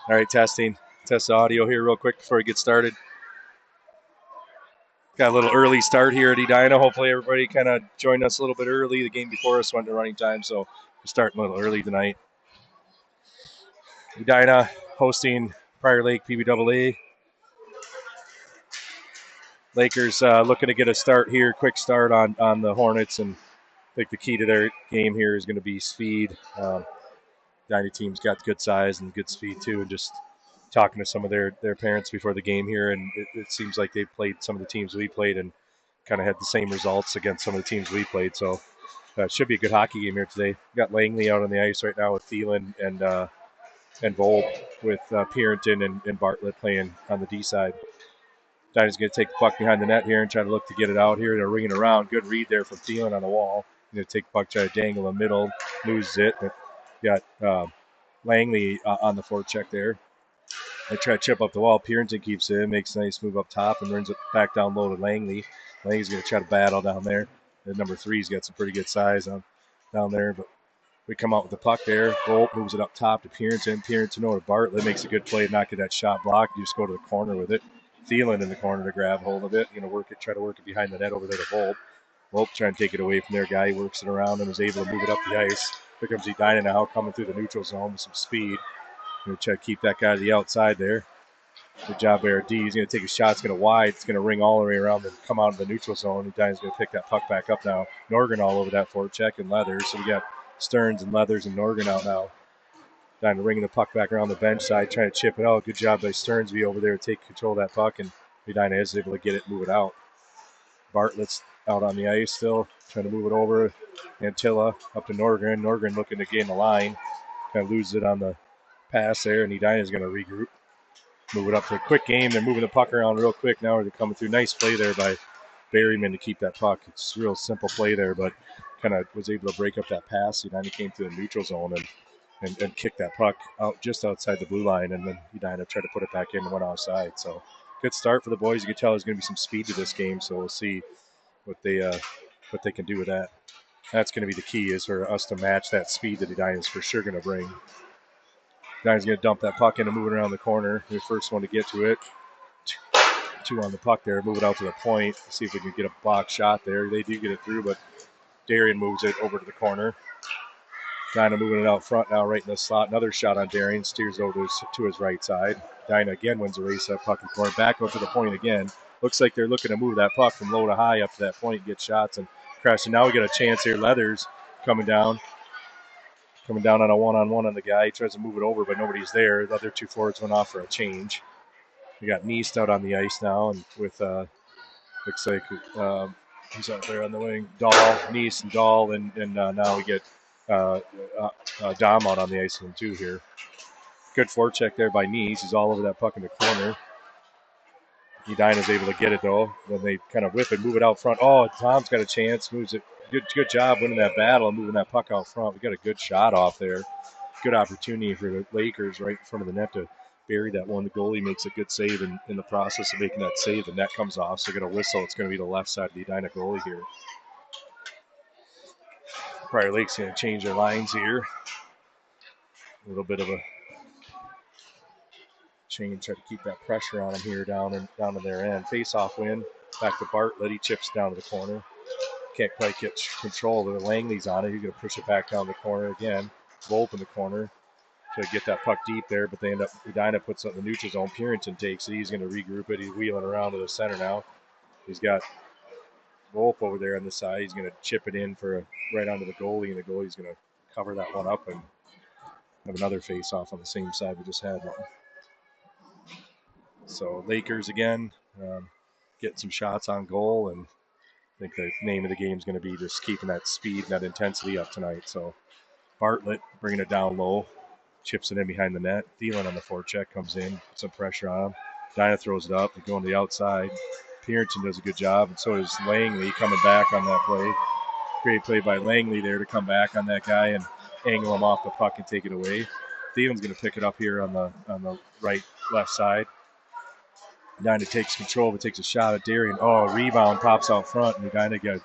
All right, testing. Test the audio here real quick before we get started. Got a little early start here at Edina. Hopefully everybody kind of joined us a little bit early. The game before us went to running time, so we're starting a little early tonight. Edina hosting Prior Lake PBAA. Lakers looking to get a start here, quick start on the Hornets, and I think the key to their game here is going to be speed. Edina team's got good size and good speed too, and just talking to some of their parents before the game here, and it seems like they've played some of the teams we played and kind of had the same results against some of the teams we played. So it should be a good hockey game here today. We've got Langley out on the ice right now with Thielen and Volpe, with Pierington and Bartlett playing on the D side. Dyna's going to take the puck behind the net here and try to look to get it out here. They're ringing around. Good read there from Thielen on the wall. Going to take the puck, try to dangle in the middle, loses it. But got Langley on the forecheck there. They try to chip up the wall. Pierington keeps it in, makes a nice move up top, and runs it back down low to Langley. Langley's going to try to battle down there. And number 3's got some pretty good size down there. But we come out with the puck there. Volpe moves it up top to Pierington. Pierington over to Bartlett. Makes a good play, not get that shot blocked. You just go to the corner with it. Thielen in the corner to grab hold of it. Try to work it behind the net over there to Volpe. Volpe trying to take it away from their guy. He works it around and is able to move it up the ice. Here comes Edina now, coming through the neutral zone with some speed. Going to try to keep that guy to the outside there. Good job there. D. He's going to take a shot. It's going to wide. It's going to ring all the way around and come out of the neutral zone. Edina's going to pick that puck back up now. Norgan all over that forecheck and Leathers. So we got Stearns and Leathers and Norgan out now. Edina ringing the puck back around the bench side, trying to chip it out. Good job by Stearns to be over there to take control of that puck, and Edina is able to get it, move it out. Bartlett's out on the ice still, trying to move it over. Antilla up to Norgan. Norgan looking to gain the line. Kind of loses it on the pass there, and Edina's going to regroup. Move it up to a quick game. They're moving the puck around real quick now. They're coming through. Nice play there by Berryman to keep that puck. It's a real simple play there, but kind of was able to break up that pass. Edina came to the neutral zone and kicked that puck out just outside the blue line, and then Edina tried to put it back in and went offside. So good start for the boys. You can tell there's going to be some speed to this game, so we'll see what they can do with that. That's going to be the key, is for us to match that speed that Edina is for sure going to bring. Edina's going to dump that puck in and move it around the corner. The first one to get to it. Two on the puck there. Move it out to the point. See if we can get a box shot there. They do get it through, but Darian moves it over to the corner. Edina moving it out front now, right in the slot. Another shot on Darian. Steers over to his right side. Edina again wins the race. That puck in the corner. Back over to the point again. Looks like they're looking to move that puck from low to high up to that point and get shots and crash. And now we get a chance here. Leathers coming down on a one-on-one on the guy. He tries to move it over, but nobody's there. The other two forwards went off for a change. We got Neist out on the ice now, and with looks like who's out there on the wing? Neist and Dahl, and now we get Dom out on the ice with him too here. Good forecheck there by Neist. He's all over that puck in the corner. Edina's able to get it though. Then they kind of whip it, move it out front. Oh, Tom's got a chance, moves it. Good job winning that battle and moving that puck out front. We got a good shot off there. Good opportunity for the Lakers right in front of the net to bury that one. The goalie makes a good save in the process of making that save. The net comes off, so get a whistle. It's going to be the left side of the Edina goalie here. Prior Lake's going to change their lines here. A little bit of a change, try to keep that pressure on them here down to their end. Face-off win. Back to Bartlett. He chips down to the corner. Can't quite get control of it. Langley's on it. He's going to push it back down the corner again. Volpe in the corner to get that puck deep there, but they end up, Edina puts it in the neutral zone. Pierington takes it. He's going to regroup it. He's wheeling around to the center now. He's got Volpe over there on the side. He's going to chip it in for right onto the goalie, and the goalie's going to cover that one up and have another face-off on the same side we just had one. So Lakers again, getting some shots on goal, and I think the name of the game is going to be just keeping that speed and that intensity up tonight. So Bartlett bringing it down low, chips it in behind the net. Thielen on the forecheck comes in, puts some pressure on him. Edina throws it up, going to the outside. Pierington does a good job, and so does Langley coming back on that play. Great play by Langley there to come back on that guy and angle him off the puck and take it away. Thielen's going to pick it up here on the left side. Edina takes control, but takes a shot at Darian. Oh, rebound pops out front, and Edina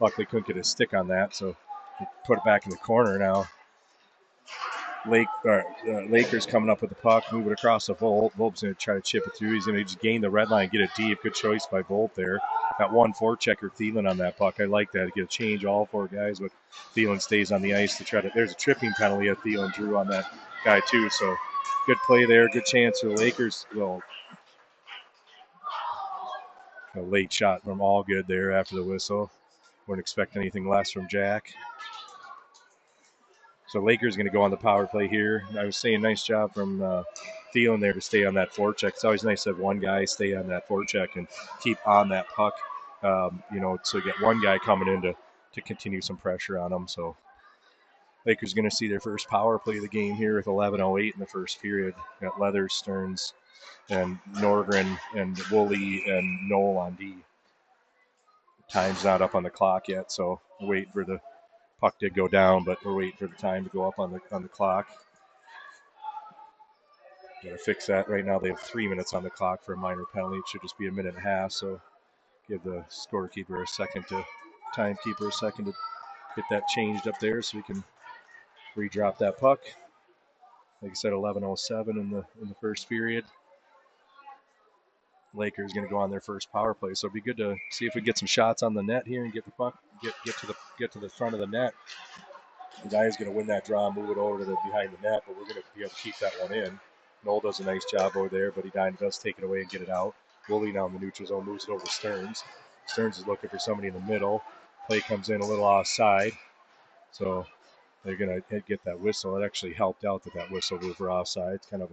luckily couldn't get a stick on that, so he put it back in the corner now. Lakers coming up with the puck, move it across the Volt. Volt's going to try to chip it through. He's going to just gain the red line, get it deep. Good choice by Volt there. Got one forechecker Thielen on that puck. I like that. Get a change, all four guys, but Thielen stays on the ice to try to. There's a tripping penalty that Thielen drew on that guy too. So good play there. Good chance for the Lakers. Well, a late shot from Allgood there after the whistle. Wouldn't expect anything less from Jack. So Lakers going to go on the power play here. I was saying nice job from Thielen there to stay on that forecheck. It's always nice to have one guy stay on that forecheck and keep on that puck, to get one guy coming in to continue some pressure on them. So Lakers going to see their first power play of the game here with 11:08 in the first period. Got Leathers, Stearns, and Norgren, and Woolley, and Knoll on D. Time's not up on the clock yet, so we'll wait for the puck did go down, but we're waiting for the time to go up on the clock. Gotta fix that. Right now they have 3 minutes on the clock for a minor penalty. It should just be a minute and a half, so give the timekeeper a second to get that changed up there so we can re-drop that puck. Like I said, 11:07 in the first period. Lakers going to go on their first power play, so it'll be good to see if we get some shots on the net here and get the puck get to the front of the net. The guy is going to win that draw and move it over to the behind the net, but we're going to be able to keep that one in. Knoll does a nice job over there, but Edina does take it away and get it out. Woolley now in the neutral zone moves it over to Stearns. Stearns is looking for somebody in the middle. Play comes in a little offside, so they're going to get that whistle. It actually helped out that whistle was for offside. It's kind of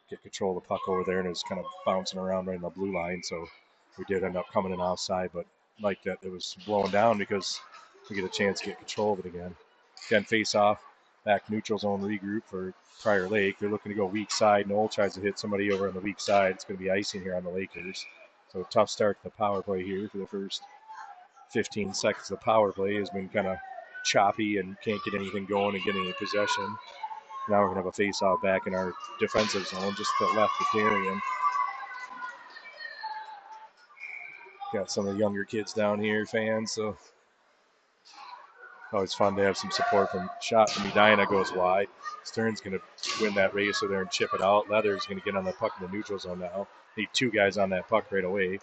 get control of the puck over there, and it's kind of bouncing around right in the blue line, so we did end up coming in offside, but like that it was blowing down because we get a chance to get control of it again. Again, face off, back neutral zone regroup for Prior Lake. They're looking to go weak side. Knoll tries to hit somebody over on the weak side. It's going to be icing here on the Lakers. So tough start to the power play here for the first 15 seconds. The power play has been kind of choppy and can't get anything going and get any possession. Now we're going to have a face-off back in our defensive zone, just to the left of Darien. Got some of the younger kids down here, fans, so always fun to have some support from shot from Edina goes wide. Stern's going to win that race over there and chip it out. Leather's going to get on the puck in the neutral zone now. Need two guys on that puck right away.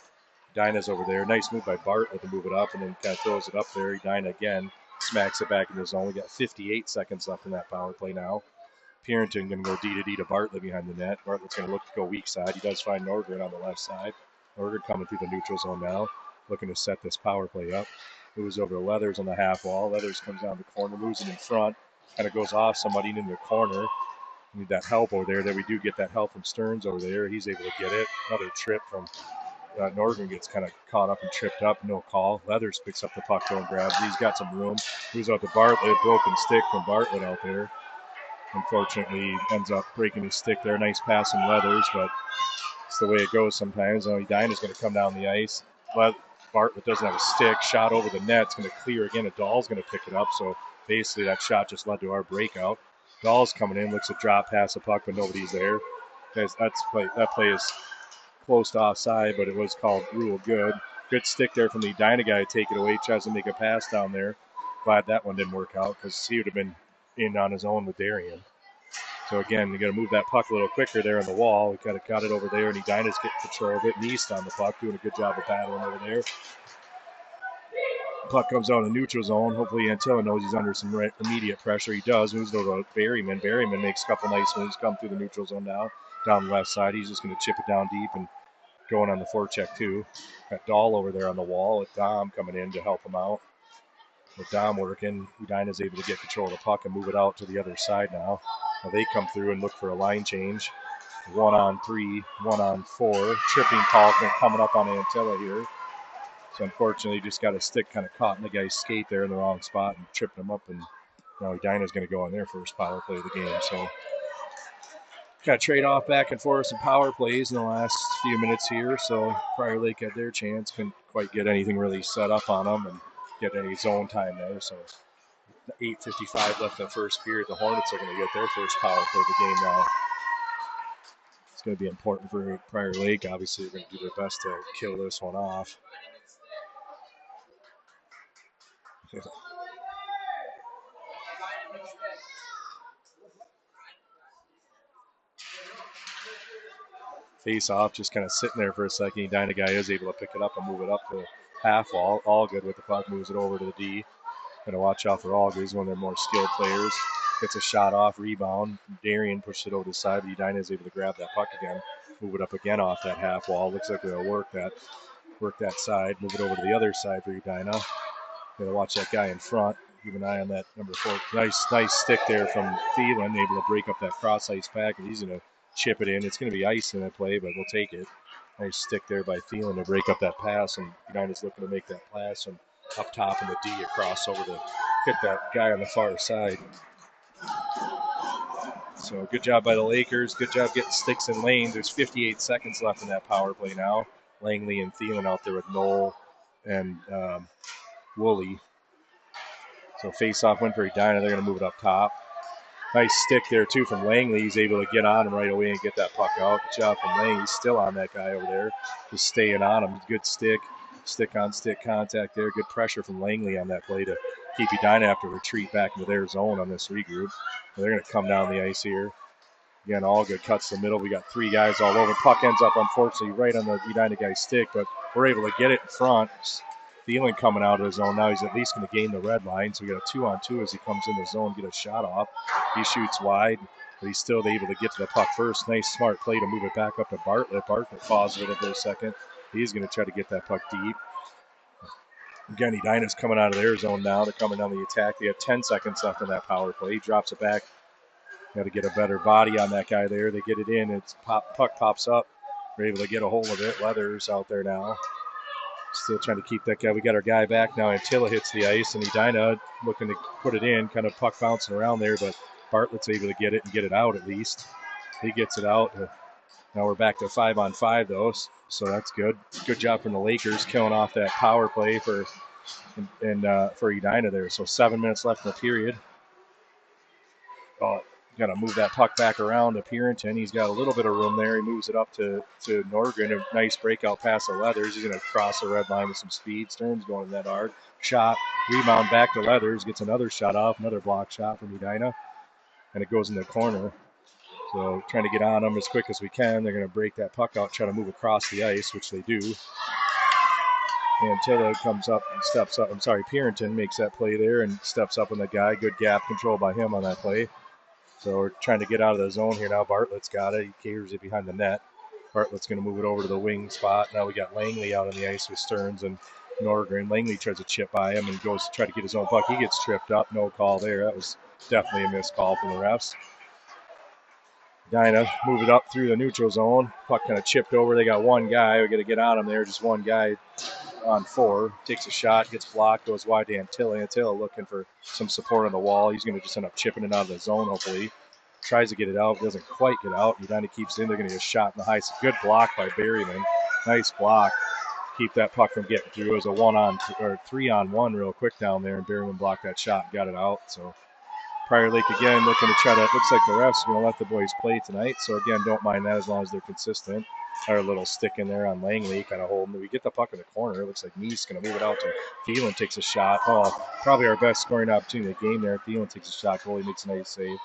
Edina's over there. Nice move by Bartlett to move it up and then kind of throws it up there. Edina again smacks it back in the zone. We got 58 seconds left in that power play now. Purinton going to go D to Bartlett behind the net. Bartlett's going to look to go weak side. He does find Norgren on the left side. Norgren coming through the neutral zone now, looking to set this power play up. Moves over to Leathers on the half wall. Leathers comes down the corner, moves it in front, kind of goes off somebody into the corner. Need that help over there. There we do get that help from Stearns over there. He's able to get it. Another trip from Norgren gets kind of caught up and tripped up. No call. Leathers picks up the puck though and grabs it. He's got some room. Moves out to Bartlett. Broken stick from Bartlett out there. Unfortunately, ends up breaking his stick there. Nice pass from Leathers, but it's the way it goes sometimes. Edina's going to come down the ice. But Bartlett doesn't have a stick. Shot over the net. It's going to clear again. A Dahl's going to pick it up. So basically that shot just led to our breakout. Dahl's coming in. Looks to drop past the puck, but nobody's there. That play is close to offside, but it was called rule good. Good stick there from the Edina guy to take it away. Tries to make a pass down there. Glad that one didn't work out because he would have been in on his own with Darien. So again, you got to move that puck a little quicker there on the wall. We kind of got it over there, and Edina's getting control of it. And East on the puck, doing a good job of battling over there. Puck comes out in the neutral zone. Hopefully Antilla knows he's under some immediate pressure. He does. Moves over to Berryman. Berryman makes a couple nice moves. Come through the neutral zone now. Down the left side. He's just going to chip it down deep and going on the forecheck too. Got Dahl over there on the wall with Dom coming in to help him out. With Dom working, Edina's able to get control of the puck and move it out to the other side now. Now they come through and look for a line change. 1-on-3, 1-on-4. Tripping call coming up on Antilla here. So unfortunately, just got a stick kind of caught in the guy's skate there in the wrong spot and tripped him up. And now Edina's going to go on their first power play of the game. So got to trade off back and forth some power plays in the last few minutes here. So Prior Lake had their chance. Couldn't quite get anything really set up on them and get any zone time there. So 8:55 left in the first period. The Hornets are going to get their first power play of the game now. It's going to be important for Prior Lake. Obviously, they're going to do their best to kill this one off. Face off, just kind of sitting there for a second. Edina guy is able to pick it up and move it up to half wall. All good with the puck, moves it over to the D. Got to watch out for Alger. He's one of their more skilled players. Gets a shot off, rebound. Darian pushed it over to the side, but Edina is able to grab that puck again, move it up again off that half wall. Looks like they'll work that side, move it over to the other side for Edina. Got to watch that guy in front. Keep an eye on that number 4. Nice stick there from Thielen, able to break up that cross ice pack, and he's going to chip it in. It's going to be ice in that play, but we'll take it. Nice stick there by Thielen to break up that pass, and Edina's looking to make that pass from up top in the D across over to hit that guy on the far side. So good job by the Lakers. Good job getting sticks in lanes. There's 58 seconds left in that power play now. Langley and Thielen out there with Knoll and Woolley. So face-off win for Edina. They're going to move it up top. Nice stick there, too, from Langley. He's able to get on him right away and get that puck out. Good job from Langley. He's still on that guy over there. Just staying on him. Good stick. Stick-on-stick contact there. Good pressure from Langley on that play to keep Edina have to retreat back into their zone on this regroup. So they're going to come down the ice here. Again, all good cuts to the middle. We got 3 guys all over. Puck ends up, unfortunately, right on the Edina guy's stick, but we're able to get it in front. Thielen coming out of the zone now. He's at least going to gain the red line. So we got a 2-on-2 as he comes in the zone, get a shot off. He shoots wide, but he's still able to get to the puck first. Nice, smart play to move it back up to Bartlett. Bartlett pauses it for a second. He's going to try to get that puck deep. Again, Edina's coming out of their zone now. They're coming down the attack. They have 10 seconds left in that power play. He drops it back. Got to get a better body on that guy there. They get it in. Puck pops up. We're able to get a hold of it. Leathers out there now. Still trying to keep that guy. We got our guy back now. Antilla hits the ice, and Edina looking to put it in. Kind of puck bouncing around there, but Bartlett's able to get it and get it out at least. He gets it out. Now we're back to 5-on-5, though, so that's good. Good job from the Lakers killing off that power play for Edina there. So 7 minutes left in the period. Got to move that puck back around to Purinton. He's got a little bit of room there. He moves it up to Norgren. A nice breakout pass to Leathers. He's going to cross the red line with some speed. Stern's going in that hard. Shot, rebound back to Leathers. Gets another shot off, another block shot from Edina. And it goes in the corner. So trying to get on them as quick as we can. They're going to break that puck out, try to move across the ice, which they do. And Tilla comes up and steps up. Purinton makes that play there and steps up on the guy. Good gap control by him on that play. So we're trying to get out of the zone here now. Bartlett's got it. He caters it behind the net. Bartlett's going to move it over to the wing spot. Now we got Langley out on the ice with Stearns and Norgren. Langley tries to chip by him and goes to try to get his own puck. He gets tripped up. No call there. That was definitely a missed call from the refs. Edina move it up through the neutral zone. Puck kind of chipped over. They got one guy. We got to get on him there. Just one guy on 4. Takes a shot, gets blocked, goes wide to Antilla. Antilla looking for some support on the wall. He's going to just end up chipping it out of the zone, hopefully. Tries to get it out. Doesn't quite get out. Edina keeps it in. They're going to get a shot in the high. Good block by Berryman. Nice block. Keep that puck from getting through. It was a 3-on-1 real quick down there, and Berryman blocked that shot and got it out. So Prior Lake again looking to try to, it looks like the refs are going to let the boys play tonight. So again, don't mind that as long as they're consistent. Our little stick in there on Langley, kind of holding. We get the puck in the corner. It looks like Neese going to move it out to Thielen, takes a shot. Oh, probably our best scoring opportunity of the game there. Thielen takes a shot. Goalie makes a nice save.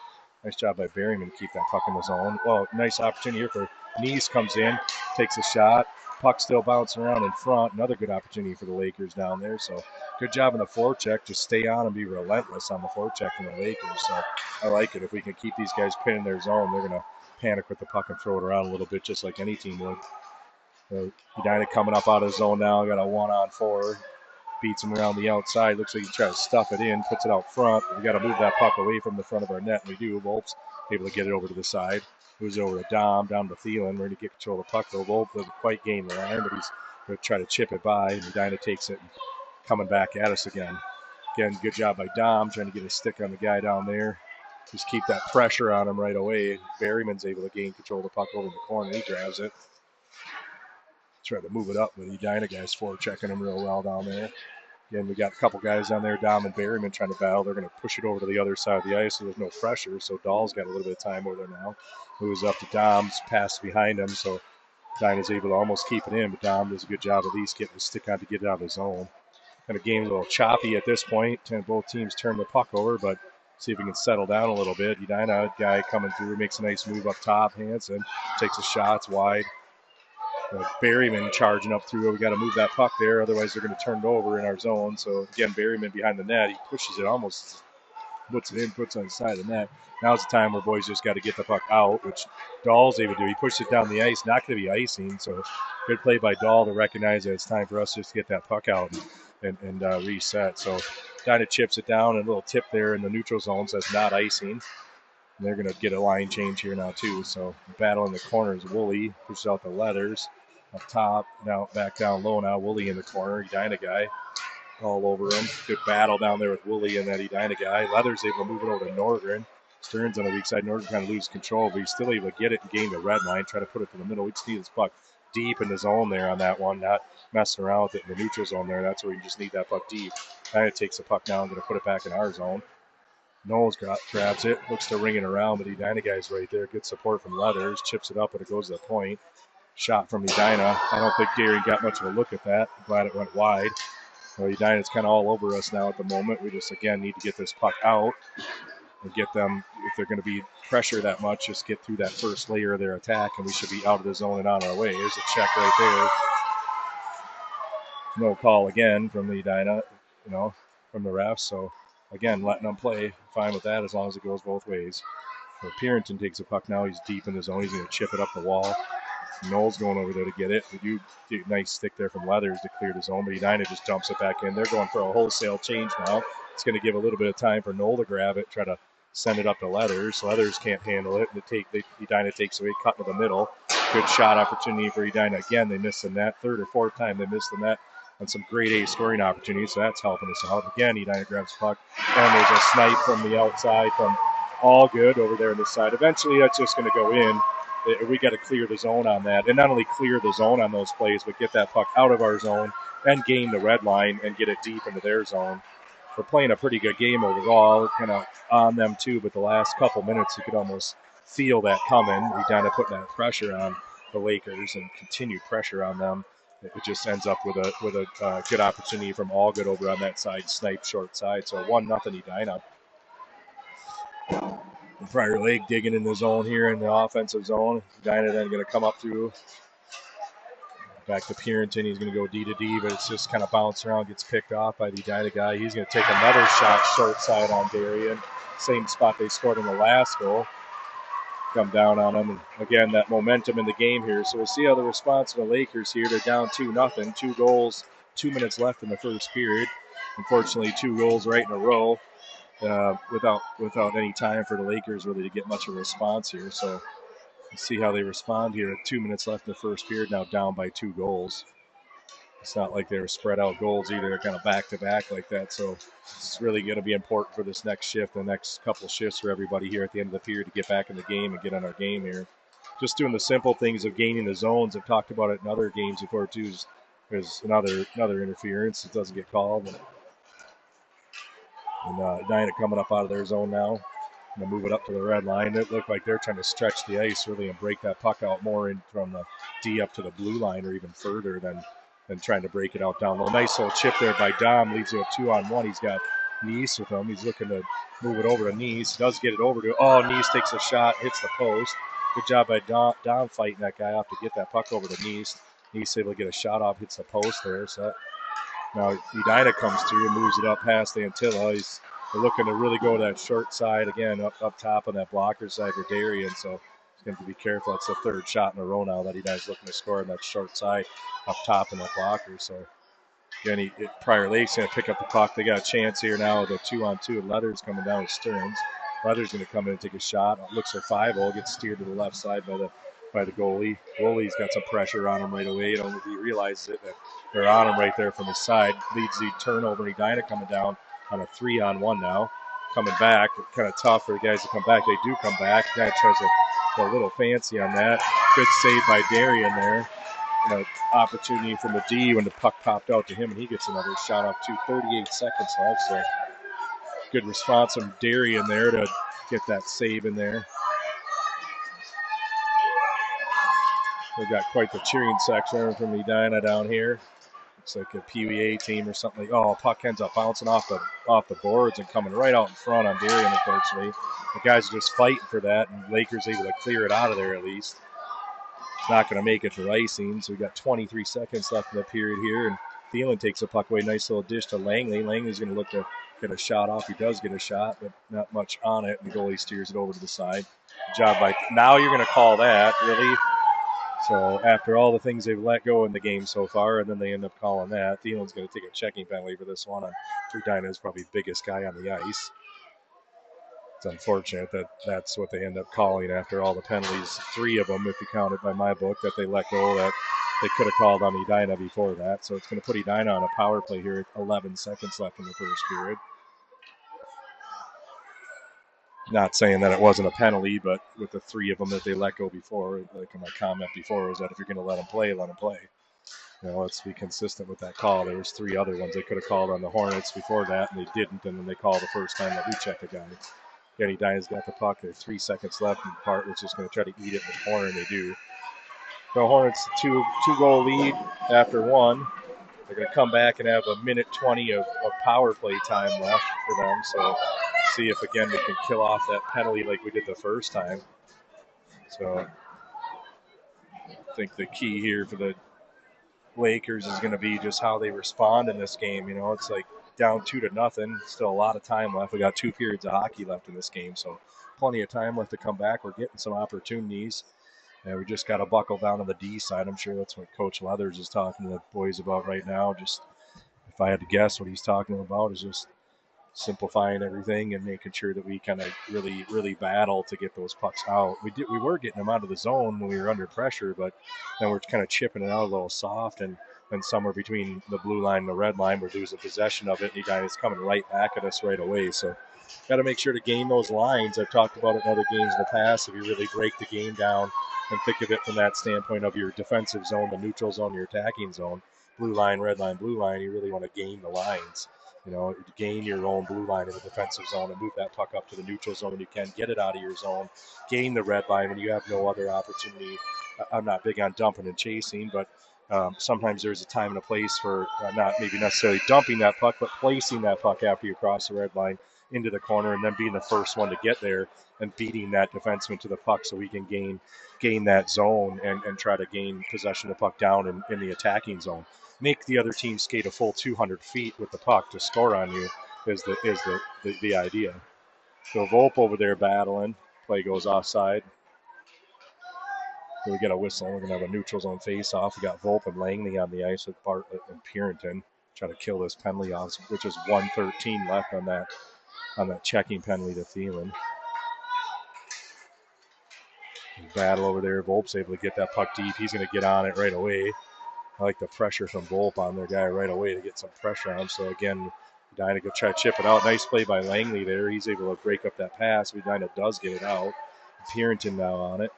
Nice job by Berryman to keep that puck in the zone. Well, nice opportunity here for Neese, comes in, takes a shot. Puck still bouncing around in front. Another good opportunity for the Lakers down there. So good job on the forecheck. Just stay on and be relentless on the forecheck from the Lakers. So I like it. If we can keep these guys pinned in their zone, they're going to panic with the puck and throw it around a little bit, just like any team would. Edina coming up out of the zone now. Got a 1-on-4. Beats him around the outside. Looks like he tries to stuff it in. Puts it out front. We got to move that puck away from the front of our net. And we do. Volp's able to get it over to the side. Moves over to Dom, down to Thielen. We're going to get control of the puck, though. Volp doesn't quite gain the line, but he's going to try to chip it by. And Edina takes it and coming back at us again. Again, good job by Dom, trying to get a stick on the guy down there. Just keep that pressure on him right away. Berryman's able to gain control of the puck over in the corner. He grabs it. Try to move it up, but Edina guys forechecking him real well down there. Again, we got a couple guys down there, Dom and Berryman, trying to battle. They're going to push it over to the other side of the ice, so there's no pressure. So Dahl's got a little bit of time over there now. Moves up to Dom's, pass behind him, so Edina's able to almost keep it in, but Dom does a good job at least getting the stick on to get it out of his zone. Kind of game a little choppy at this point. Both teams turn the puck over, but see if we can settle down a little bit. Edina guy coming through, makes a nice move up top. Hansen takes a shot, it's wide. Berryman charging up through. We got to move that puck there, otherwise they're going to turn it over in our zone. So again, Berryman behind the net. He pushes it almost, puts it in, puts it on the side of the net. Now's the time where boys just got to get the puck out, which Dahl's able to do. He pushed it down the ice, not going to be icing. So good play by Dahl to recognize that it's time for us just to get that puck out and reset. So Edina chips it down, and a little tip there in the neutral zone says not icing. And they're going to get a line change here now, too. So battle in the corners. Woolley pushes out the Leathers up top. Now back down low now. Woolley in the corner. Edina guy all over him. Good battle down there with Woolley and that Edina guy. Leathers able to move it over to Nordgren. Stearns on the weak side. Nordgren kind of loses control, but he's still able to get it and gain the red line. Try to put it to the middle. We just need this puck deep in the zone there on that one. Not messing around with it in the neutral zone there. That's where you just need that puck deep. Edina takes the puck now and going to put it back in our zone. Knowles grabs it, looks to ring it around, but Edina guy's right there. Good support from Leathers, chips it up, but it goes to the point. Shot from Edina. I don't think Gary got much of a look at that. I'm glad it went wide. So Edina's kind of all over us now at the moment. We just, again, need to get this puck out and get them, if they're going to be pressure that much, just get through that first layer of their attack, and we should be out of the zone and on our way. Here's a check right there. No call again from Edina, from the refs. So, again, letting them play. Fine with that as long as it goes both ways. So Pierrington takes the puck now. He's deep in the zone. He's going to chip it up the wall. Knowles going over there to get it. We do get a nice stick there from Leathers to clear the zone, but Edina just dumps it back in. They're going for a wholesale change now. It's going to give a little bit of time for Knoll to grab it, try to send it up to Leathers. Leathers can't handle it. Edina takes away, cut to the middle. Good shot opportunity for Edina. Again, they missed the net. Third or fourth time they missed the net on some grade A scoring opportunities, so that's helping us out. Again, Edina grabs the puck, and there's a snipe from the outside from All Good over there on this side. Eventually, that's just going to go in. We got to clear the zone on that, and not only clear the zone on those plays, but get that puck out of our zone and gain the red line and get it deep into their zone. We're playing a pretty good game overall, kind of on them too, but the last couple minutes you could almost feel that coming. Edina putting that pressure on the Lakers and continued pressure on them. It just ends up with a good opportunity from All Good over on that side, snipe short side. So 1-0 Edina. Prior Lake digging in the zone here in the offensive zone. Edina then going to come up through. Back to Pierrington. He's going to go D to D, but it's just kind of bounced around, gets picked off by the Edina guy. He's going to take another shot short side on Darien. Same spot they scored in the last goal. Come down on them. And again, that momentum in the game here. So we'll see how the response of the Lakers here. They're down 2-0. 2 goals, 2 minutes left in the first period. Unfortunately, 2 goals right in a row without any time for the Lakers really to get much of a response here. So we'll see how they respond here. 2 minutes left in the first period, now down by 2 goals. It's not like they're spread out goals either. They're kind of back-to-back like that. So it's really going to be important for this next shift, the next couple shifts for everybody here at the end of the period to get back in the game and get on our game here. Just doing the simple things of gaining the zones. I've talked about it in other games before too. There's another interference. It doesn't get called. And Edina coming up out of their zone now. Going to move it up to the red line. It looked like they're trying to stretch the ice really and break that puck out more in from the D up to the blue line or even further than trying to break it out down low. Nice little chip there by Dom. Leaves it a 2-on-1. He's got Neese with him. He's looking to move it over to Neese. Does get it over to Neese takes a shot, hits the post. Good job by Dom fighting that guy off to get that puck over to Neese. Neese able to get a shot off, hits the post there. So now Edina comes through and moves it up past Antilla. They're looking to really go to that short side again, up top on that blocker side for Darien. So he's going to be careful. That's the third shot in a row now that Edina's looking to score on that short side up top in that blocker. So again, Prior Lake's going to pick up the puck. They got a chance here now with a 2-on-2. Leathers coming down with Stearns. Leathers going to come in and take a shot. Looks for 5-0. Gets steered to the left side by the goalie. Goalie's got some pressure on him right away. He realizes it. That they're on him right there from his side. Leads the turnover. Edina coming down on a 3-on-1 now. Coming back. Kind of tough for the guys to come back. They do come back. The guy tries to go a little fancy on that. Good save by Darien there. Opportunity from the D when the puck popped out to him, and he gets another shot off 38 seconds left. So good response from Darien there to get that save in there. We've got quite the cheering section from Edina down here. Looks like a PWA team or something. Puck ends up bouncing off the boards and coming right out in front on Darien, unfortunately. The guys are just fighting for that, and Lakers able to clear it out of there at least. It's not going to make it for icing. So we got 23 seconds left in the period here, and Thielen takes a puck away. Nice little dish to Langley. Langley's going to look to get a shot off. He does get a shot, but not much on it. And the goalie steers it over to the side. Good job by. Now you're going to call that, really? So after all the things they've let go in the game so far, and then they end up calling that, Thielen's going to take a checking penalty for this one. Edina's probably the biggest guy on the ice. It's unfortunate that that's what they end up calling after all the penalties. 3 of them, if you count it by my book, that they let go that they could have called on Edina before that. So it's going to put Edina on a power play here at 11 seconds left in the first period. Not saying that it wasn't a penalty, but with the 3 of them that they let go before, like my comment before was that if you're going to let them play, let them play. You know, let's be consistent with that call. There was 3 other ones they could have called on the Hornets before that, and they didn't, and then they called the first time that we checked a guy. Again, Edina's got the puck. There's 3 seconds left, and Bartlett's just going to try to eat it in the corner, and they do. The Hornets, two-goal lead after 1. They're going to come back and have a minute 20 of power play time left for them. So see if, again, we can kill off that penalty like we did the first time. So I think the key here for the Lakers is going to be just how they respond in this game. You know, it's like down 2-0. Still a lot of time left. We got 2 periods of hockey left in this game. So plenty of time left to come back. We're getting some opportunities. And we just got to buckle down on the D side. I'm sure that's what Coach Leathers is talking to the boys about right now. Just if I had to guess what he's talking about is just simplifying everything and making sure that we kind of really battle to get those pucks out. We were getting them out of the zone when we were under pressure, but then we're kind of chipping it out a little soft, and then somewhere between the blue line and the red line, we're losing possession of it, and Edina's coming right back at us right away. So got to make sure to gain those lines. I've talked about it in other games in the past. If you really break the game down and think of it from that standpoint of your defensive zone, the neutral zone, your attacking zone, blue line, red line, blue line, you really want to gain the lines. You know, gain your own blue line in the defensive zone and move that puck up to the neutral zone when you can. Get it out of your zone. Gain the red line when you have no other opportunity. I'm not big on dumping and chasing, but sometimes there's a time and a place for not maybe necessarily dumping that puck, but placing that puck after you cross the red line into the corner and then being the first one to get there and beating that defenseman to the puck so we can gain that zone and try to gain possession of the puck down in the attacking zone. Make the other team skate a full 200 feet with the puck to score on you is the idea. So Volpe over there battling. Play goes offside. So we get a whistle. We're going to have a neutral zone face-off. We got Volpe and Langley on the ice with Bartlett and Purinton. Try to kill this penalty off, which is 1:13 left on that checking penalty to Thielen. Battle over there. Volpe's able to get that puck deep. He's going to get on it right away. I like the pressure from Volpe on their guy right away to get some pressure on him. So, again, Edina go try to chip it out. Nice play by Langley there. He's able to break up that pass. Edina does get it out. Purinton now on it.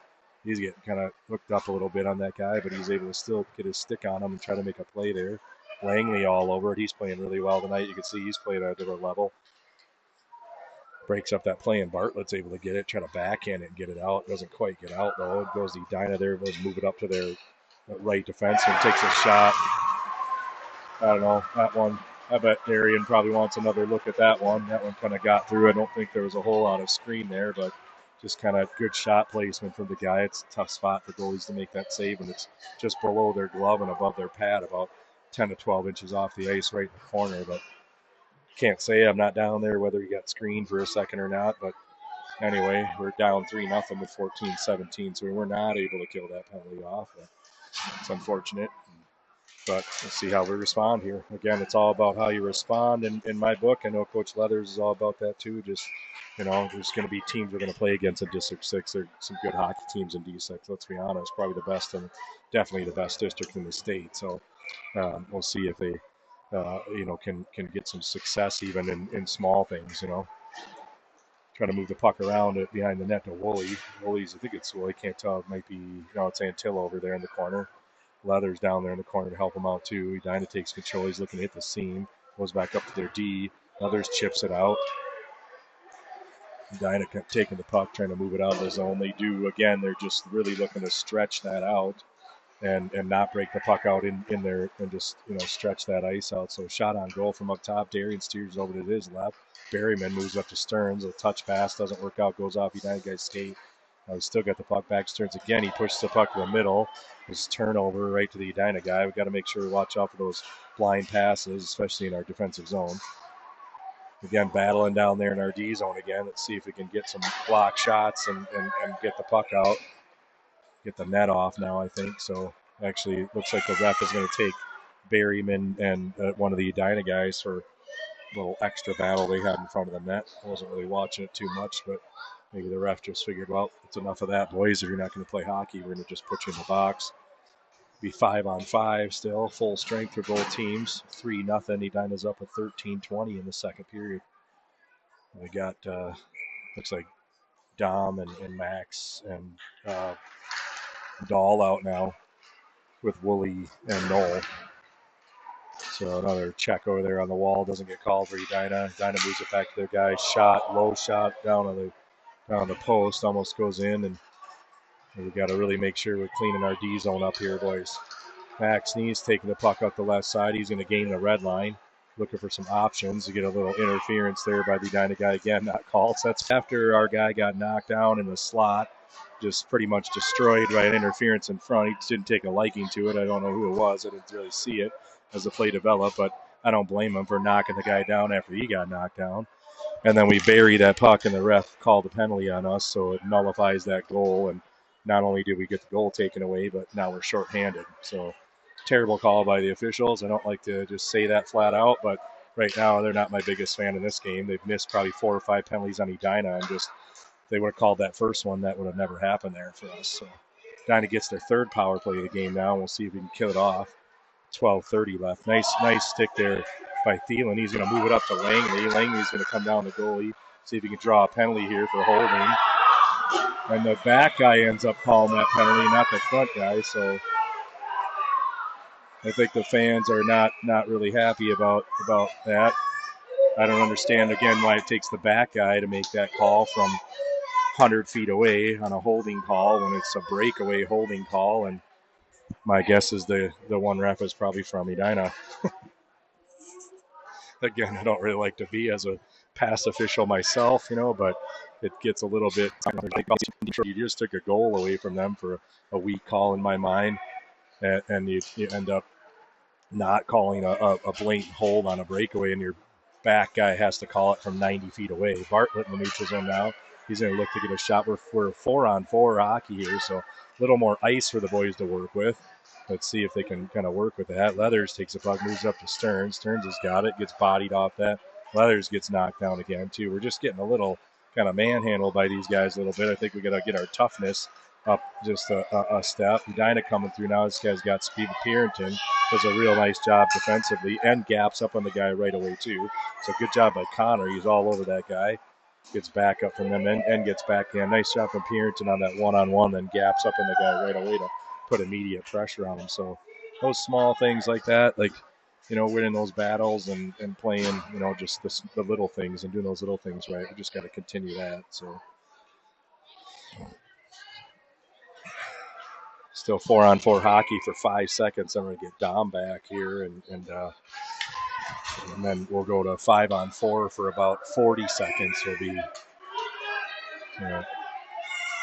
He's getting kind of hooked up a little bit on that guy, but he's able to still get his stick on him and try to make a play there. Langley all over it. He's playing really well tonight. You can see he's playing at a different level. Breaks up that play, and Bartlett's able to get it, try to backhand it and get it out. Doesn't quite get out, though. It goes to Edina there. Goes move it up to their right defenseman. Takes a shot. I don't know. That one, I bet Darian probably wants another look at that one. That one kind of got through. I don't think there was a whole lot of screen there, but just kind of good shot placement from the guy. It's a tough spot for goalies to make that save, and it's just below their glove and above their pad, about 10 to 12 inches off the ice right in the corner. But can't say I'm not down there whether he got screened for a second or not. But anyway, we're down 3-0 with 14-17, so we were not able to kill that penalty off. It's unfortunate. But we'll see how we respond here. Again, it's all about how you respond. In my book, I know Coach Leathers is all about that too. Just, you know, there's going to be teams we're going to play against in District 6. There are some good hockey teams in D6. Let's be honest, probably the best and definitely the best district in the state. So we'll see if they, you know, can get some success even in small things, you know. Try to move the puck around it behind the net to Woolley. Woolley's, I think it's Woolley, can't tell. It might be, you know, it's Antill over there in the corner. Leathers down there in the corner to help him out too. Edina takes control. He's looking to hit the seam. Goes back up to their D. Leathers chips it out. Edina taking the puck, trying to move it out of the zone. They do, again, they're just really looking to stretch that out and not break the puck out in there and just, you know, stretch that ice out. So shot on goal from up top. Darian steers over to his left. Berryman moves up to Stearns. A touch pass doesn't work out. Goes off Edina guy's skate. He's still got the puck back. Turns again. He pushes the puck to the middle. His turnover right to the Edina guy. We've got to make sure we watch out for those blind passes, especially in our defensive zone. Again, battling down there in our D zone again. Let's see if we can get some block shots and get the puck out. Get the net off now, I think. So actually, it looks like the ref is going to take Berryman and one of the Edina guys for a little extra battle they had in front of the net. I wasn't really watching it too much, but maybe the ref just figured, well, it's enough of that, boys. If you're not going to play hockey, we're going to just put you in the box. Be 5-on-5 still, full strength for both teams. 3-0. Edina's up at 13-20 in the second period. We got, looks like Dom and Max and Dahl out now with Wooly and Noel. So another check over there on the wall. Doesn't get called for Edina. Edina moves it back to their guy. Shot, low shot down on the post. Almost goes in, and we got to really make sure we're cleaning our D zone up here, boys. Max Neese taking the puck up the left side. He's going to gain the red line. Looking for some options to get a little interference there by the Edina guy. Again, not called. So that's after our guy got knocked down in the slot. Just pretty much destroyed by an interference in front. He didn't take a liking to it. I don't know who it was. I didn't really see it as the play developed, but I don't blame him for knocking the guy down after he got knocked down. And then we bury that puck, and the ref called a penalty on us, so it nullifies that goal. And not only did we get the goal taken away, but now we're shorthanded. So terrible call by the officials. I don't like to just say that flat out, but right now they're not my biggest fan in this game. They've missed probably 4 or 5 penalties on Edina, and just they would have called that first one, that would have never happened there for us. So Edina gets their third power play of the game now, and we'll see if we can kill it off. 12:30 left. Nice stick there by Thielen. He's going to move it up to Langley. Langley's going to come down the goalie, see if he can draw a penalty here for holding. And the back guy ends up calling that penalty, not the front guy. So I think the fans are not really happy about that. I don't understand, again, why it takes the back guy to make that call from 100 feet away on a holding call when it's a breakaway holding call. And my guess is the one ref is probably from Edina. Again, I don't really like to be as a pass official myself, but it gets a little bit. You just took a goal away from them for a weak call in my mind, and you end up not calling a blatant hold on a breakaway, and your back guy has to call it from 90 feet away. Bartlett in the neutral zone now. He's going to look to get a shot. We're 4-on-4 hockey here, so a little more ice for the boys to work with. Let's see if they can kind of work with that. Leathers takes a puck, moves up to Stearns. Stearns has got it, gets bodied off that. Leathers gets knocked down again, too. We're just getting a little kind of manhandled by these guys a little bit. I think we got to get our toughness up just a step. Edina coming through now. This guy's got speed. Pierington does a real nice job defensively and gaps up on the guy right away, too. So good job by Connor. He's all over that guy. Gets back up from them and gets back in. Nice job from Pierington on that one-on-one, then gaps up on the guy right away to put immediate pressure on him. So those small things like that, like, winning those battles and playing, just the little things and doing those little things right. We just got to continue that. So still 4-on-4 hockey for 5 seconds. I'm going to get Dom back here, and then we'll go to 5-on-4 for about 40 seconds. Will be,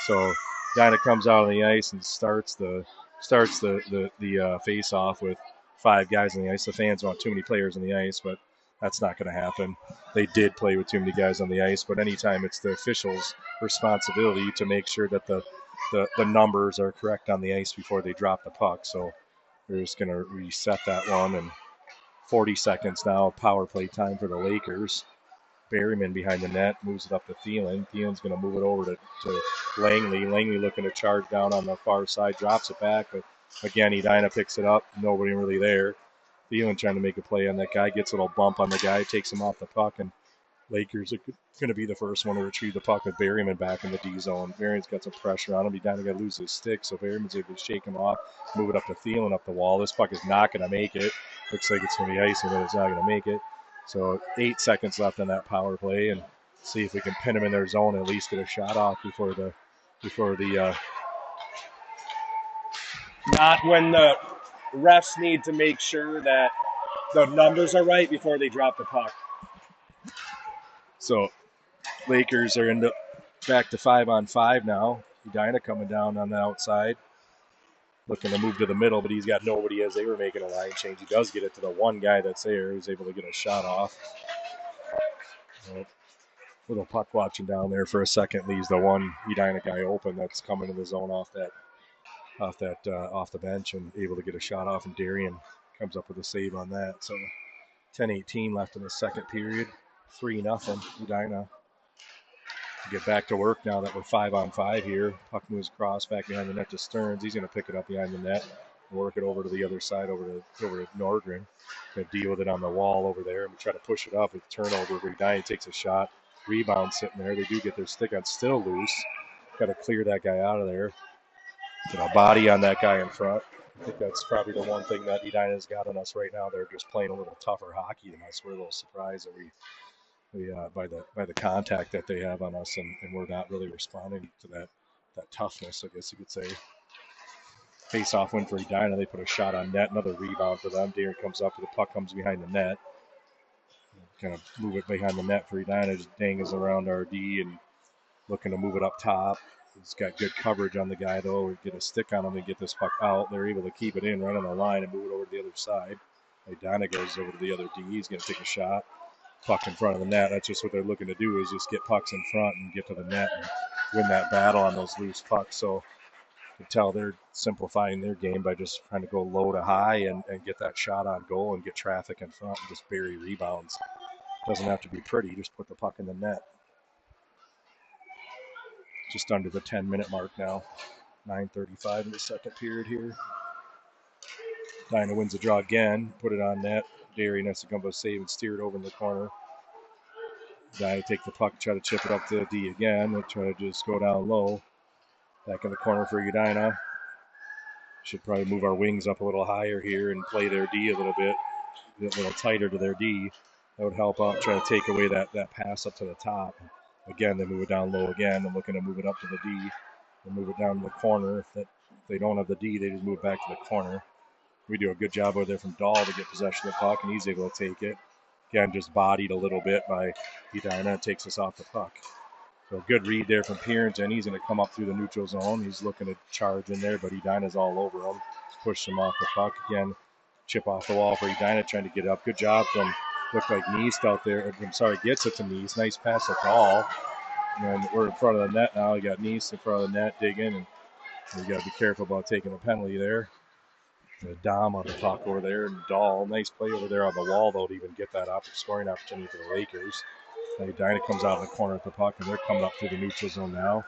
so Edina comes out on the ice and starts the face off with 5 guys on the ice. The fans want too many players on the ice, but that's not going to happen. They did play with too many guys on the ice, but anytime it's the officials' responsibility to make sure that the numbers are correct on the ice before they drop the puck. So we're just going to reset that one, and 40 seconds now, power play time for the Lakers. Berryman behind the net, moves it up to Thielen. Thielen's going to move it over to Langley. Langley looking to charge down on the far side, drops it back, but again, Edina picks it up. Nobody really there. Thielen trying to make a play on that guy, gets a little bump on the guy, takes him off the puck, and Lakers are going to be the first one to retrieve the puck with Berryman back in the D zone. Berryman's got some pressure on him. Edina got to lose his stick, so Berryman's able to shake him off, move it up to Thielen up the wall. This puck is not going to make it. Looks like it's going to be icing, but it's not going to make it. So 8 seconds left on that power play, and see if we can pin them in their zone and at least get a shot off before the not when the refs need to make sure that the numbers are right before they drop the puck. So Lakers are back to 5-on-5 now. Edina coming down on the outside, looking to move to the middle, but he's got nobody as they were making a line change. He does get it to the one guy that's there who's able to get a shot off. Little puck watching down there for a second leaves the one Edina guy open that's coming to the zone off the bench and able to get a shot off, and Darian comes up with a save on that. So 10-18 left in the second period, 3-0 Edina. Get back to work now that we're 5-on-5 here. Puck moves across back behind the net to Stearns. He's going to pick it up behind the net and work it over to the other side, over to Nordgren. Going to deal with it on the wall over there and try to push it up with turnover. Edina takes a shot. Rebound sitting there. They do get their stick on, still loose. Got to clear that guy out of there. Get a body on that guy in front. I think that's probably the one thing that Edina's got on us right now. They're just playing a little tougher hockey than us. We're a little surprised that by the contact that they have on us, and we're not really responding to that toughness, I guess you could say. Face-off win for Edina. They put a shot on net. Another rebound for them. Darren comes up, the puck comes behind the net. Kind of move it behind the net for Edina. Just dangs around our D and looking to move it up top. He's got good coverage on the guy, though. We get a stick on him and get this puck out. They're able to keep it in right on the line and move it over to the other side. Edina goes over to the other D. He's going to take a shot. Puck in front of the net. That's just what they're looking to do, is just get pucks in front and get to the net and win that battle on those loose pucks. So you can tell they're simplifying their game by just trying to go low to high and get that shot on goal and get traffic in front and just bury rebounds. Doesn't have to be pretty, just put the puck in the net. Just under the 10-minute mark now. 9:35 in the second period here. Edina wins the draw again, put it on net. Darian has to come up with a save and steer it over in the corner. Edina take the puck, try to chip it up to the D again. They try to just go down low. Back in the corner for Edina. Should probably move our wings up a little higher here and play their D a little bit. Get a little tighter to their D. That would help out, try to take away that pass up to the top. Again, they move it down low again. I'm looking to move it up to the D and move it down to the corner. If they don't have the D, they just move back to the corner. We do a good job over there from Dahl to get possession of the puck, and he's able to take it. Again, just bodied a little bit by Edina, takes us off the puck. So a good read there from Pierington. He's going to come up through the neutral zone. He's looking to charge in there, but Edina's all over him. Push him off the puck. Again, chip off the wall for Edina, trying to get up. Good job from, looked like Neist out there. I'm sorry, gets it to Neist. Nice pass at Dahl. And then we're in front of the net now. We got Neist in front of the net digging, and we got to be careful about taking a penalty there. Dom on the puck over there, and Dahl. Nice play over there on the wall, though, to even get that scoring opportunity for the Lakers. And Edina comes out in the corner at the puck, and they're coming up through the neutral zone now.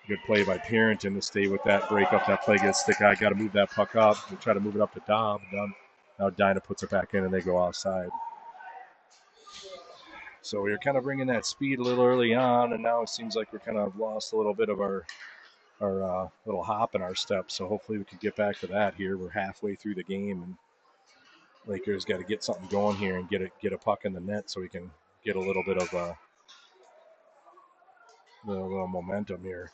Good play by Pierington to stay with that, break up that play, get a stick out. Got to move that puck up. They try to move it up to Dom. Now Edina puts it back in, and they go outside. So we were kind of bringing that speed a little early on, and now it seems like we're kind of lost a little bit of our little hop in our steps. So hopefully we can get back to that here. We're halfway through the game, and Lakers got to get something going here and get a puck in the net so we can get a little bit of a little momentum here.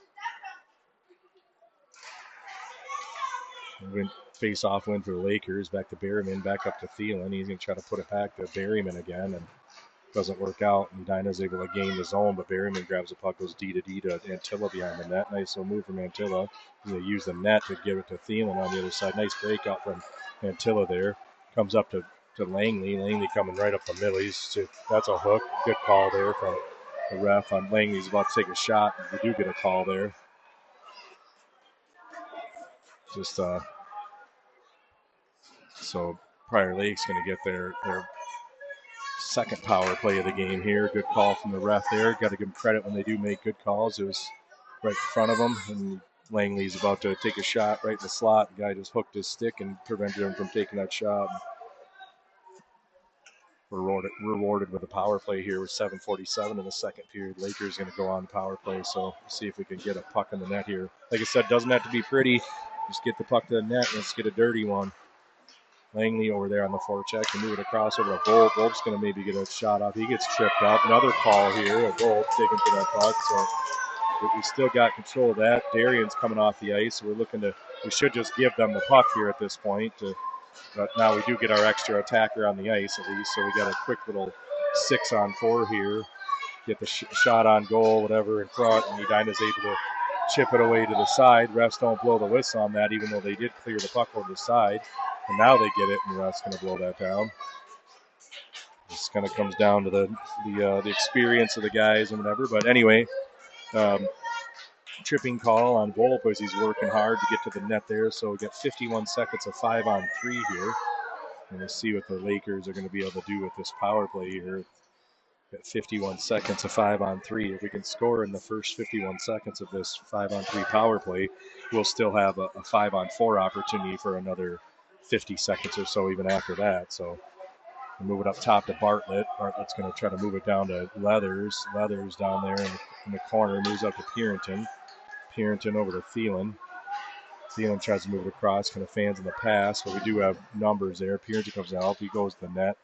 Face-off win for the Lakers. Back to Berryman, back up to Thielen. He's going to try to put it back to Berryman again, and doesn't work out. And Edina's able to gain the zone, but Berryman grabs the puck, goes D to Antilla behind the net. Nice little move from Antilla. He's going to use the net to give it to Thielen on the other side. Nice breakout from Antilla there. Comes up to Langley. Langley coming right up the middle. That's a hook. Good call there from the ref on Langley. He's about to take a shot. We do get a call there. Just so Prior Lake's going to get their second power play of the game here. Good call from the ref there. Got to give them credit when they do make good calls. It was right in front of them, and Langley's about to take a shot right in the slot. The guy just hooked his stick and prevented him from taking that shot. We're rewarded with a power play here with 7:47 in the second period. Lakers going to go on power play, so see if we can get a puck in the net here. Like I said, doesn't have to be pretty. Just get the puck to the net. Let's get a dirty one. Langley over there on the forecheck and move it across over to Bolt. Bolt's going to maybe get a shot off. He gets tripped up. Another call here. Bolt digging for that puck. So we still got control of that. Darian's coming off the ice. So we should just give them the puck here at this point. But now we do get our extra attacker on the ice at least. So we got a quick little 6-on-4 here. get the shot on goal, whatever, in front, and Edina's able to chip it away to the side. Refs don't blow the whistle on that, even though they did clear the puck over the side. And now they get it, and the refs going to blow that down. This kind of comes down to the experience of the guys and whatever. But anyway, tripping call on Volpe as he's working hard to get to the net there. So we got 51 seconds of 5-on-3 here. And we'll see what the Lakers are going to be able to do with this power play here. Got 51 seconds of 5-on-3. If we can score in the first 51 seconds of this 5-on-3 power play, we'll still have a 5-on-4 opportunity for another 50 seconds or so even after that. So we'll move it up top to Bartlett. Bartlett's going to try to move it down to Leathers. Leathers down there in the corner moves up to Purinton. Purinton over to Thielen. Thielen tries to move it across, kind of fans in the pass, but we do have numbers there. Purinton comes out. He goes to the net.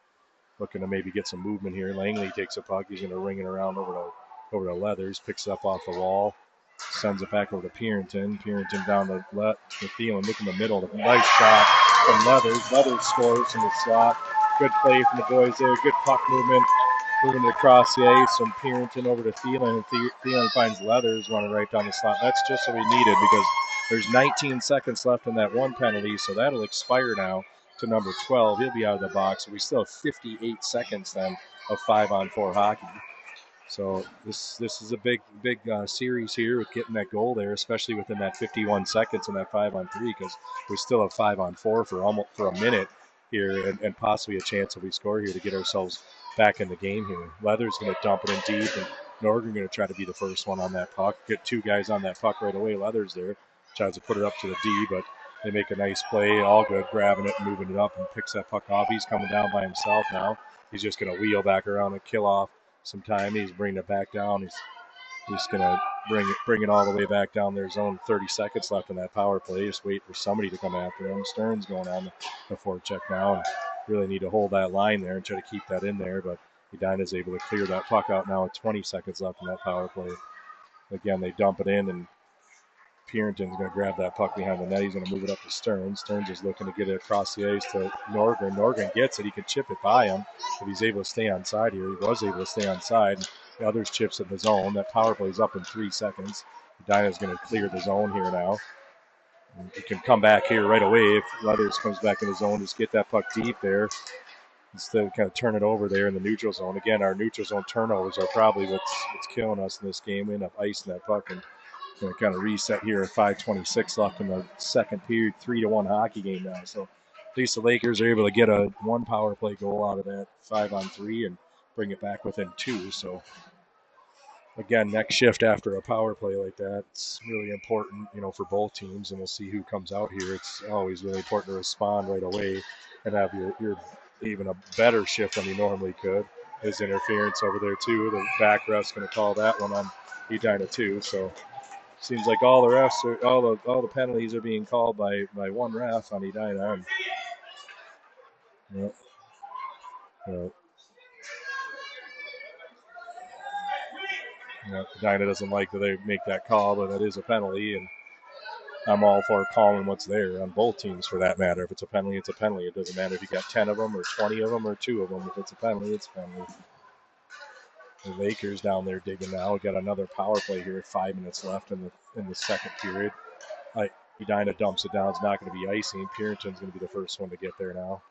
Looking to maybe get some movement here. Langley takes a puck. He's going to ring it around over to Leathers. Picks it up off the wall. Sends it back over to Purinton. Purinton down to Thielen. Look in the middle. Nice shot from Leathers. Leathers scores from the slot. Good play from the boys there. Good puck movement. Moving it across the ice from Purinton over to Thielen. And Thielen finds Leathers running right down the slot. That's just what we needed because there's 19 seconds left in that one penalty, so that'll expire now to number 12. He'll be out of the box. We still have 58 seconds then of 5-on-4 hockey. So this is a big series here with getting that goal there, especially within that 51 seconds in that 5-on-3 because we still have 5-on-4 for a minute here and possibly a chance if we score here to get ourselves back in the game here. Leather's going to dump it in deep, and Norgren going to try to be the first one on that puck. Get two guys on that puck right away. Leather's there. Tries to put it up to the D, but they make a nice play. All good, grabbing it and moving it up and picks that puck off. He's coming down by himself now. He's just going to wheel back around and kill off some time. He's bringing it back down. He's just going to bring it all the way back down their zone. 30 seconds left in that power play. Just wait for somebody to come after him. Stern's going on the forecheck now. And really need to hold that line there and try to keep that in there. But Edina's able to clear that puck out now with 20 seconds left in that power play. Again, they dump it in, and Purinton's going to grab that puck behind the net. He's going to move it up to Stearns. Stearns is looking to get it across the ice to Norgren. Norgren gets it. He can chip it by him if he's able to stay on side here. He was able to stay on side. The others chips in the zone. That power play is up in 3 seconds. Edina's going to clear the zone here now. And he can come back here right away if Leathers comes back in the zone. Just get that puck deep there instead of kind of turn it over there in the neutral zone. Again, our neutral zone turnovers are probably what's killing us in this game. We end up icing that puck and going to kind of reset here at 5:26 left in the second period, 3-1 hockey game now. So at least the Lakers are able to get a one power play goal out of that 5-on-3 and bring it back within 2. So again, next shift after a power play like that, it's really important, for both teams, and we'll see who comes out here. It's always really important to respond right away and have your even a better shift than you normally could. There's interference over there too. The back ref's going to call that one on Edina too. So seems like all the refs are all the penalties are being called by one ref on Edina. Edina doesn't like that they make that call, but that is a penalty, and I'm all for calling what's there on both teams for that matter. If it's a penalty, it's a penalty. It doesn't matter if you got 10 of them or 20 of them or 2 of them. If it's a penalty, it's a penalty. The Lakers down there digging now. We got another power play here. 5 minutes left in the second period. Edina dumps it down. It's not going to be icing. Purinton's going to be the first one to get there now.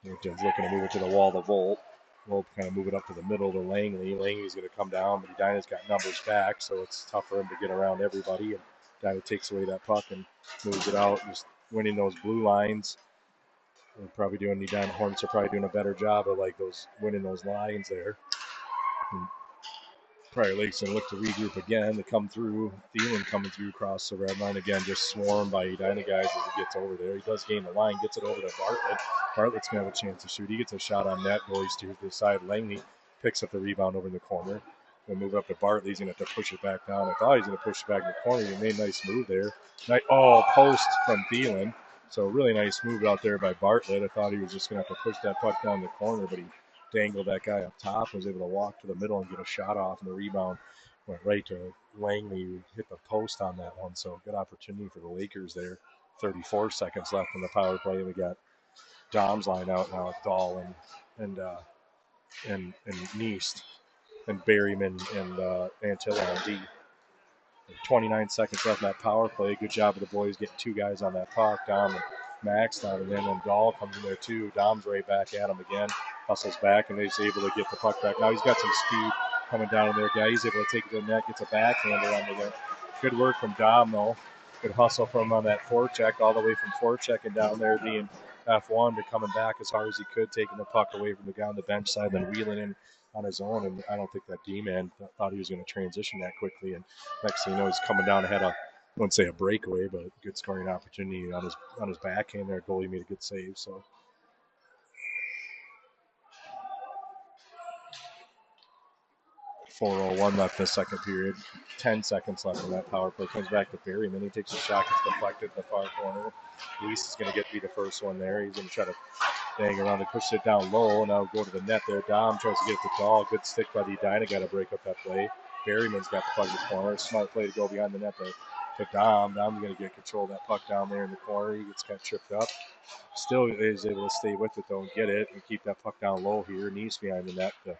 Purinton's looking to move it to the wall to Volt. Volt kind of move it up to the middle to Langley. Langley's going to come down, but Edina's got numbers back, so it's tough for him to get around everybody. And Edina takes away that puck and moves it out, just winning those blue lines. They're probably doing the Edina Hornets are probably doing a better job of winning those lines there. And Prior Lake's going to look to regroup again to come through. Thielen coming through across the red line again, just swarmed by Edina guys as he gets over there. He does gain the line, gets it over to Bartlett. Bartlett's going to have a chance to shoot. He gets a shot on net. Goalie steers to the side. Langley picks up the rebound over in the corner. Going to move up to Bartlett. He's going to have to push it back down. I thought he was going to push it back in the corner. He made a nice move there. Post from Thielen. So really nice move out there by Bartlett. I thought he was just going to have to push that puck down the corner, but he dangled that guy up top, was able to walk to the middle and get a shot off, and the rebound went right to Langley, who hit the post on that one. So good opportunity for the Lakers there. 34 seconds left in the power play. We got Dom's line out now with Dahl and Neist. and Berryman and Antilla on D. 29 seconds left in that power play. Good job of the boys getting two guys on that puck. Dom and Max down, and then Dahl comes in there too. Dom's right back at him again. Hustles back, and he's able to get the puck back. Now he's got some speed coming down in there. Guy, he's able to take it to the net, gets a backhander under there. Good work from Dom, though. Good hustle from him on that forecheck, all the way from forechecking down there, being F1 to coming back as hard as he could, taking the puck away from the guy on the bench side, then wheeling in on his own. And I don't think that D-man thought he was going to transition that quickly. And next thing you know, he's coming down ahead of, I wouldn't say a breakaway, but a good scoring opportunity on his backhand there. Goalie made a good save. So 4:01 left in the second period. 10 seconds left in that power play. Comes back to Berryman. He takes a shot, gets deflected in the far corner. Luis is going to be the first one there. He's going to try to bang around and push it down low. Now go to the net there. Dom tries to get the ball. Good stick by the Edina. Got to break up that play. Berryman's got the puck in the corner. Smart play to go behind the net to Dom. Dom's going to get control of that puck down there in the corner. He gets kind of tripped up. Still is able to stay with it, though, and get it and keep that puck down low here. Nice behind the net to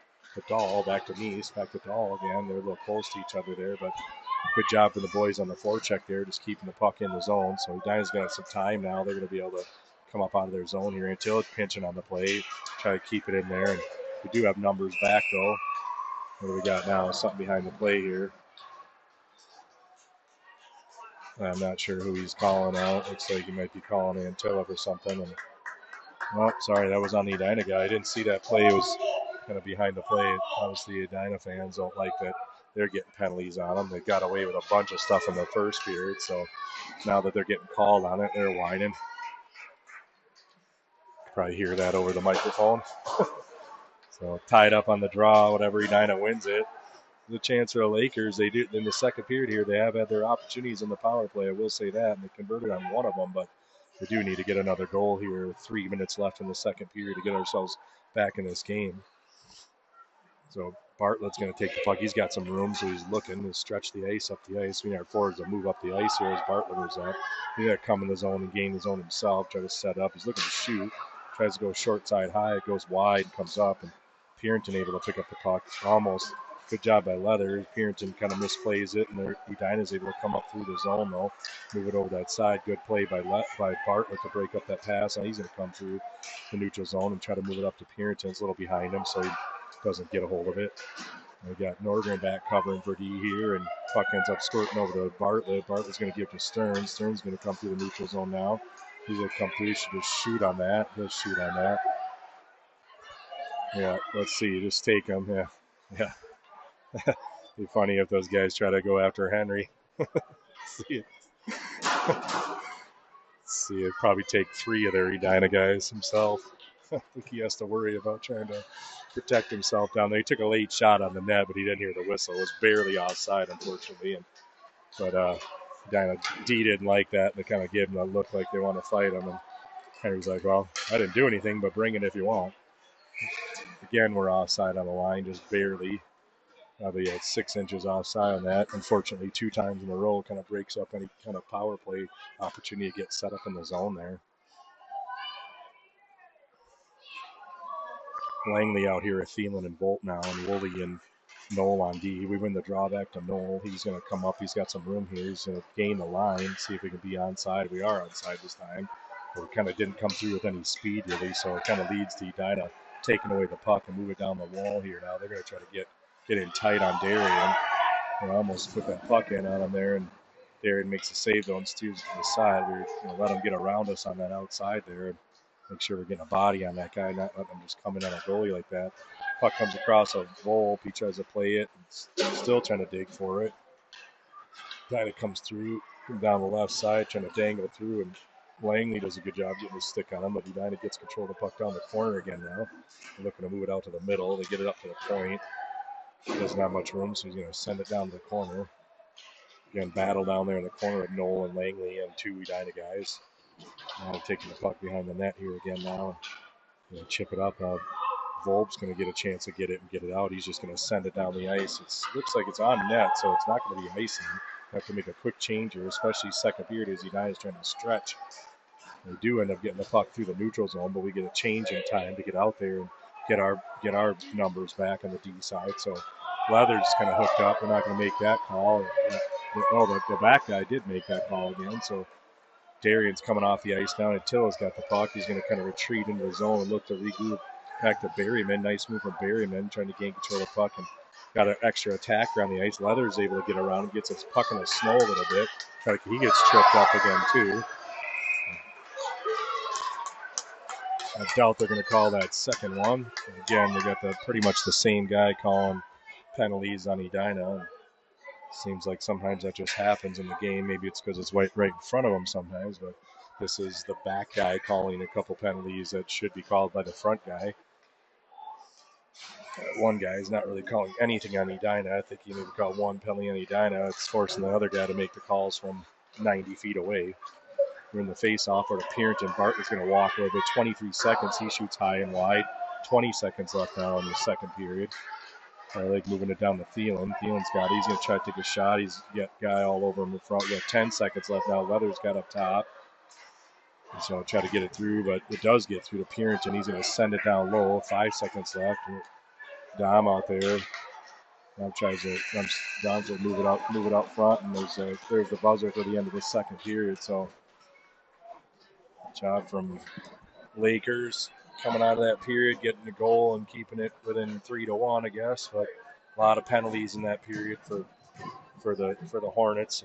Dahl. Back to Nice. Back to Dahl again. They're a little close to each other there, but good job for the boys on the forecheck there, just keeping the puck in the zone. So Edina's got some time now. They're going to be able to come up out of their zone here until it's pinching on the play. Try to keep it in there. And we do have numbers back, though. What do we got now? Something behind the play here. I'm not sure who he's calling out. Looks like he might be calling Antilla or something. And oh, sorry, that was on the Edina guy. I didn't see that play. It was kind of behind the play. Obviously, Edina fans don't like that they're getting penalties on them. They got away with a bunch of stuff in the first period. So now that they're getting called on it, they're whining. Probably hear that over the microphone. So tied up on the draw, whatever Edina wins it. The chance for the Lakers, they do in the second period here, they have had their opportunities in the power play. I will say that, and they converted on one of them, but we do need to get another goal here. 3 minutes left in the second period to get ourselves back in this game. So Bartlett's going to take the puck. He's got some room, so he's looking to stretch the ice up the ice. We need our forwards to move up the ice here as Bartlett moves up. He's got to come in the zone and gain the zone himself, try to set up. He's looking to shoot. Tries to go short side high. It goes wide, comes up, and Purinton able to pick up the puck. Almost. Good job by Leather. Purinton kind of misplays it, and Edina's able to come up through the zone, though. Move it over that side. Good play by Bartlett to break up that pass. Now he's going to come through the neutral zone and try to move it up to Purinton. It's a little behind him, so he doesn't get a hold of it. We got Nordgren back covering for D here, and puck ends up squirting over to Bartlett. Bartlett's going to give to Stearns. Stearns going to come through the neutral zone now. He's going to come through. He should just shoot on that. He'll shoot on that. Yeah, let's see. Just take him. Yeah. Be funny if those guys try to go after Henry. See it probably take 3 of their Edina guys himself. I think he has to worry about trying to protect himself down there. He took a late shot on the net, but he didn't hear the whistle. It was barely offside, unfortunately. But Edina D didn't like that, and they kind of gave him a look like they want to fight him. And Henry's like, well, I didn't do anything, but bring it if you want. Again, we're offside on the line, just barely. Probably at 6 inches offside on that. Unfortunately, 2 times in a row kind of breaks up any kind of power play opportunity to get set up in the zone there. Langley out here at Thielen and Bolt now, and Woolley and Knoll on D. We win the drawback to Knoll. He's going to come up. He's got some room here. He's going to gain the line, see if we can be onside. We are onside this time. But we kind of didn't come through with any speed, really, so it kind of leads to Edina taking away the puck and move it down the wall here now. They're going to try to get in tight on Darien. And almost put that puck in on him there, and Darien makes a save, though, and steers to the side. We're going to let him get around us on that outside there and make sure we're getting a body on that guy, not letting him just come in on a goalie like that. Puck comes across a Volpe. He tries to play it. Still trying to dig for it. Guy that comes through down the left side, trying to dangle through, and Langley does a good job getting his stick on him, but Edina gets control of the puck down the corner again now. They're looking to move it out to the middle. They get it up to the point. He doesn't have much room, so he's going to send it down to the corner. Again, battle down there in the corner of Knoll and Langley and 2 Edina guys. Now taking the puck behind the net here again now. Chip it up. Volpe's going to get a chance to get it and get it out. He's just going to send it down the ice. It looks like it's on net, so it's not going to be icing. Have to make a quick change here, especially second period as Edina is trying to stretch. We do end up getting the puck through the neutral zone, but we get a change in time to get out there and get our numbers back on the D side. So Leather's kind of hooked up. We're not going to make that call. Oh, the back guy did make that call again. So Darian's coming off the ice now. Attila's got the puck. He's going to kind of retreat into the zone and look to regroup back to Berryman. Nice move from Berryman, trying to gain control of the puck and got an extra attacker on the ice. Leather's able to get around, gets his puck in the snow a little bit. He gets tripped up again too. I doubt they're going to call that second one. Again, they got pretty much the same guy calling penalties on Edina. Seems like sometimes that just happens in the game. Maybe it's because it's right in front of them sometimes, but this is the back guy calling a couple penalties that should be called by the front guy. One guy is not really calling anything on Edina. I think he maybe called one penalty on Edina. It's forcing the other guy to make the calls from 90 feet away. We're in the face-off where Pierington Bartlett's going to walk over 23 seconds. He shoots high and wide. 20 seconds left now in the second period. I like moving it down to Thielen. Thielen's got it. He's going to try to take a shot. He's got guy all over him in front. We got 10 seconds left now. Leather's got up top. And so I'll try to get it through, but it does get through to Pierington. He's going to send it down low. 5 seconds left. Dom out there. Now tries to Dom's will move it out front, and there's the buzzer for the end of the second period. So job from Lakers coming out of that period, getting the goal and keeping it within 3-1, I guess. But a lot of penalties in that period for the Hornets.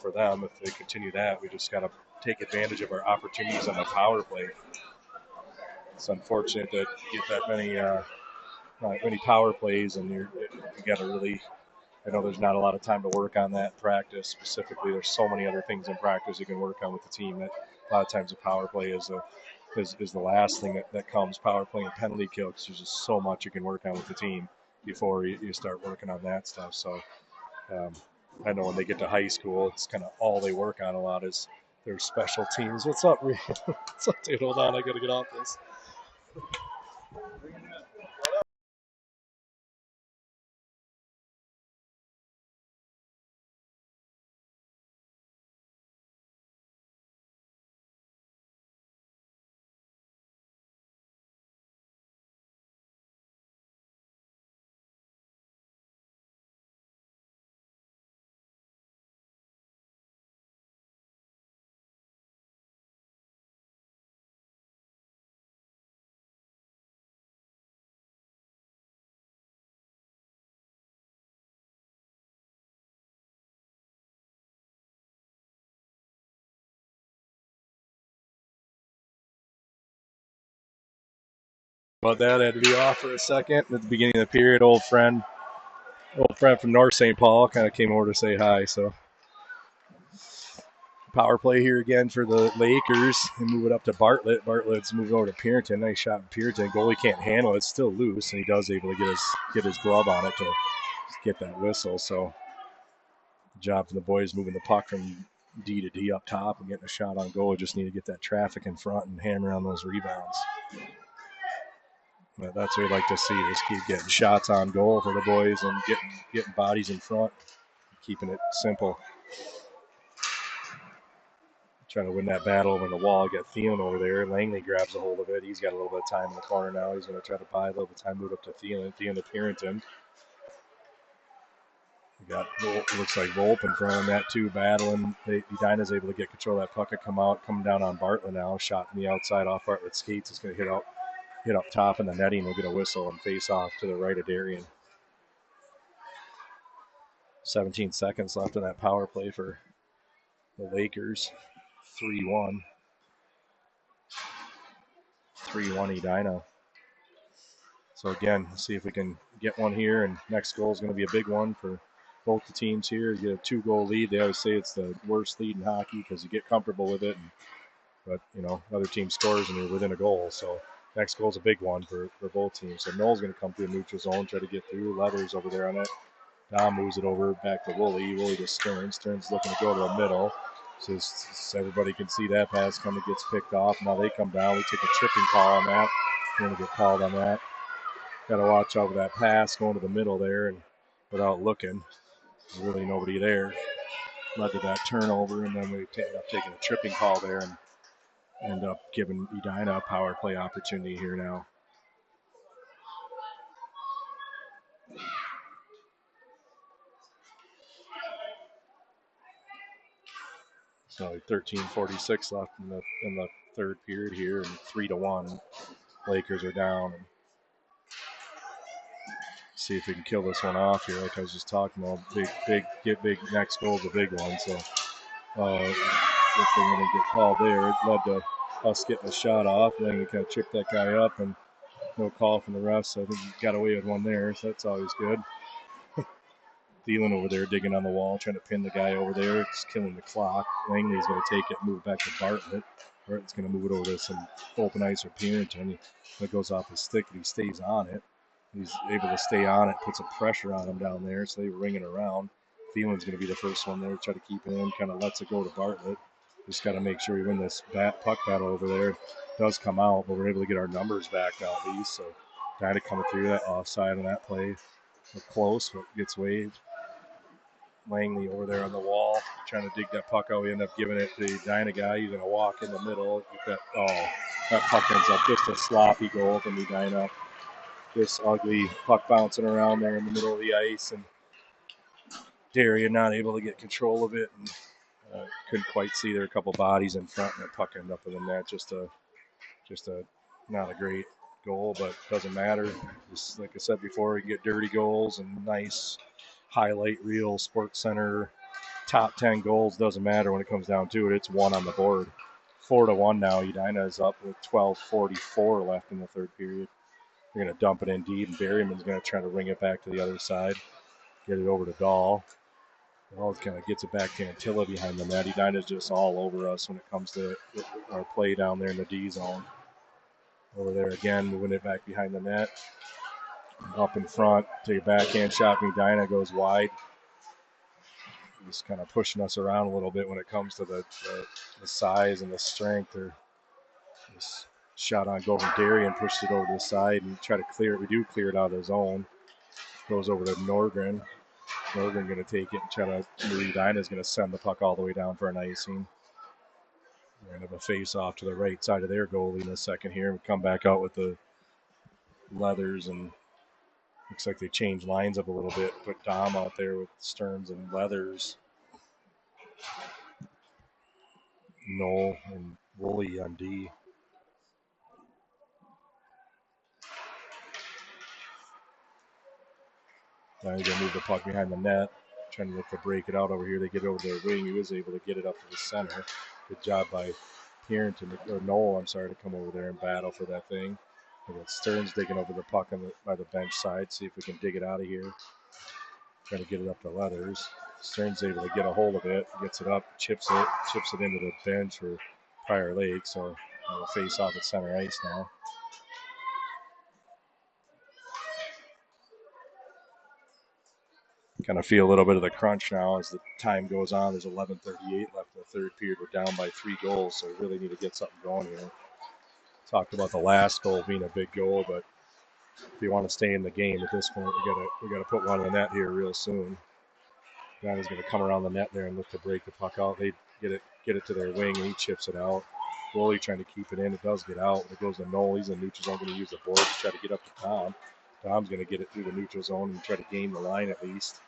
For them, if they continue that, we just got to take advantage of our opportunities on the power play. It's unfortunate that you get that many power plays, and you got to really. I know there's not a lot of time to work on that in practice specifically. There's so many other things in practice you can work on with the team that a lot of times the power play is the last thing that comes, power play and penalty kill, because there's just so much you can work on with the team before you start working on that stuff. So I know when they get to high school, it's kind of all they work on a lot is their special teams. What's up, Reed? What's up, dude? Hold on, I got to get off this. But that had to be off for a second. At the beginning of the period, old friend from North St. Paul kind of came over to say hi. So power play here again for the Lakers. They move it up to Bartlett. Bartlett's moved over to Pierington. Nice shot from Pierington. Goalie can't handle it. It's still loose, and he does able to get his glove on it to get that whistle. So job for the boys moving the puck from D to D up top and getting a shot on goal. Just need to get that traffic in front and hammer on those rebounds. But that's what we like to see. Just keep getting shots on goal for the boys and getting bodies in front, keeping it simple. Trying to win that battle over the wall. Got Thielen over there. Langley grabs a hold of it. He's got a little bit of time in the corner now. He's going to try to buy a little bit of time, move up to Thielen. Thielen to Pierington. Looks like Volpe in front of that too, battling. Edina's able to get control of that puck and come down on Bartlett now. Shot from the outside off Bartlett's skates. It's going to hit up top in the netting. We'll get a whistle and face off to the right of Darien. 17 seconds left in that power play for the Lakers. 3-1. 3-1 Edina. So again, see if we can get one here, and next goal is going to be a big one for both the teams here. You get a 2-goal lead. They always say it's the worst lead in hockey because you get comfortable with it, but other team scores and you're within a goal. So next goal is a big one for both teams. So Noel's going to come through the neutral zone, try to get through. Leather's over there on it. Dom moves it over back to Woolley. Woolley to Stearns. Stearns looking to go to the middle. So everybody can see that pass coming, gets picked off. Now they come down. We take a tripping call on that. We're going to get called on that. Got to watch out for that pass going to the middle there, and without looking, really nobody there. Led to that turnover, and then we end up taking a tripping call there and end up giving Edina a power play opportunity here now. So 13:46 left in the third period here, and 3-1. Lakers are down. And see if we can kill this one off here. Like I was just talking about, get big. Next goal is a big one. So if they're going to get called there, it led to us getting a shot off, and then we kind of chipped that guy up, and no call from the refs. So I think he got away with one there. So that's always good. Thielen over there digging on the wall, trying to pin the guy over there. It's killing the clock. Langley's going to take it, move it back to Bartlett. Bartlett's going to move it over to some open ice or Pierington. It goes off his stick, and he stays on it. He's able to stay on it, put some pressure on him down there, so they ring it around. Thielen's going to be the first one there, try to keep it in, kind of lets it go to Bartlett. Just got to make sure we win this puck battle over there. It does come out, but we're able to get our numbers back now at least. So Edina coming through that offside on that play. We're close, but gets waved. Langley over there on the wall, trying to dig that puck out. We end up giving it to the Edina guy. He's going to walk in the middle. That puck ends up just a sloppy goal from Edina. This ugly puck bouncing around there in the middle of the ice, and Darian not able to get control of it, and couldn't quite see. There were a couple bodies in front, and the puck ended up in the net. Just a not a great goal, but doesn't matter. Just like I said before, we can get dirty goals and nice highlight reel Sports Center top 10 goals. Doesn't matter when it comes down to it. It's one on the board. 4-1 now. Edina is up with 12:44 left in the third period. They're going to dump it in deep, and Berryman's going to try to ring it back to the other side, get it over to Dahl. Dahl kind of gets it back to Antilla behind the net. Edina's just all over us when it comes to our play down there in the D zone. Over there again, moving it back behind the net. Up in front, take a backhand shot from Edina, goes wide. Just kind of pushing us around a little bit when it comes to the size and the strength. Or this shot on goal from Darian, pushed it over to the side and try to clear it. We do clear it out of the zone. Goes over to Norgren. Norgren going to take it and try to move. Edina's going to send the puck all the way down for an icing. We're going to have a face-off to the right side of their goalie in a second here. We come back out with the Leathers, and looks like they changed lines up a little bit. Put Dom out there with Stearns and Leathers. Knoll and Woolley on D. Now he's going to move the puck behind the net, trying to look to break it out over here. They get over their wing. He was able to get it up to the center. Good job by Pierington, or Knoll, I'm sorry, to come over there and battle for that thing. We got Stearns digging over the puck by the bench side. See if we can dig it out of here. Trying to get it up to Leathers. Stearns able to get a hold of it, gets it up, chips it into the bench for Prior Lake. So we'll face off at center ice now. Kind of feel a little bit of the crunch now as the time goes on. There's 11:38 left in the third period. We're down by 3 goals, so we really need to get something going here. Talked about the last goal being a big goal, but if you want to stay in the game at this point, we gotta put one in the net here real soon. Edina's going to come around the net there and look to break the puck out. They get it to their wing, and he chips it out. Woolley trying to keep it in. It does get out. It goes to Knoll. He's in neutral zone, going to use the board to try to get up to Tom. Tom's going to get it through the neutral zone and try to gain the line at least.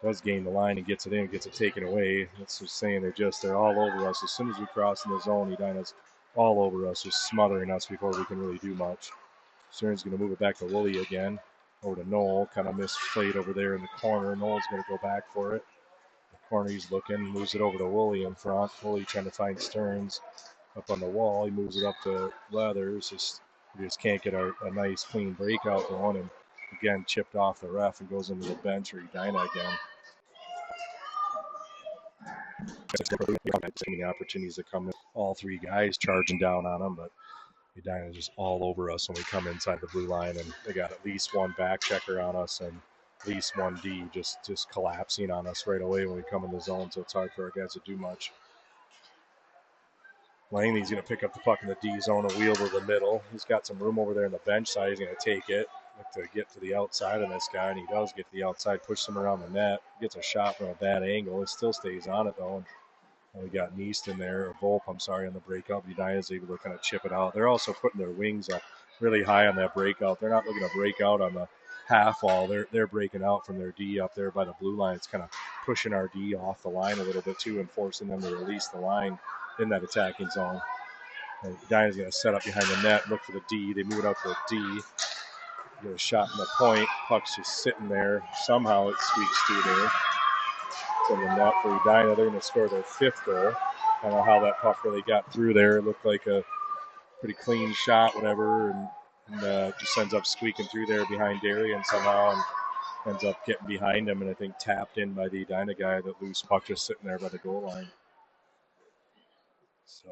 Does gain the line and gets it in, gets it taken away. That's just saying they're all over us. As soon as we cross in the zone, Edina's all over us, just smothering us before we can really do much. Stearns going to move it back to Woolley again. Over to Knoll, kind of misplayed over there in the corner. Knoll's going to go back for it. The corner he's looking, moves it over to Woolley in front. Woolley trying to find Stearns up on the wall. He moves it up to Leathers. We just can't get a nice clean breakout going, and again chipped off the ref and goes into the bench for Edina again. The opportunities to come in. All 3 guys charging down on them, but Edina just all over us when we come inside the blue line, and they got at least one back checker on us and at least one D just collapsing on us right away when we come in the zone, so it's hard for our guys to do much. Langley's going to pick up the puck in the D zone and wheel to the middle. He's got some room over there in the bench side. He's going to take it, look to get to the outside of this guy, and he does get to the outside, push him around the net, gets a shot from a bad angle. It still stays on it, though. And we got Neist in there, or Volp, I'm sorry, on the breakout. Edina is able to kind of chip it out. They're also putting their wings up really high on that breakout. They're not looking to break out on the half wall. They're breaking out from their D up there by the blue line. It's kind of pushing our D off the line a little bit too and forcing them to release the line in that attacking zone. Edina's going to set up behind the net, look for the D. They move it out to the D. Get a shot in the point. Puck's just sitting there. Somehow it squeaks through there. It's in the net for Edina. They're going to score their 5th goal. I don't know how that puck really got through there. It looked like a pretty clean shot, whatever, and just ends up squeaking through there behind Darien somehow and ends up getting behind him and I think tapped in by the Edina guy. That loose puck just sitting there by the goal line. So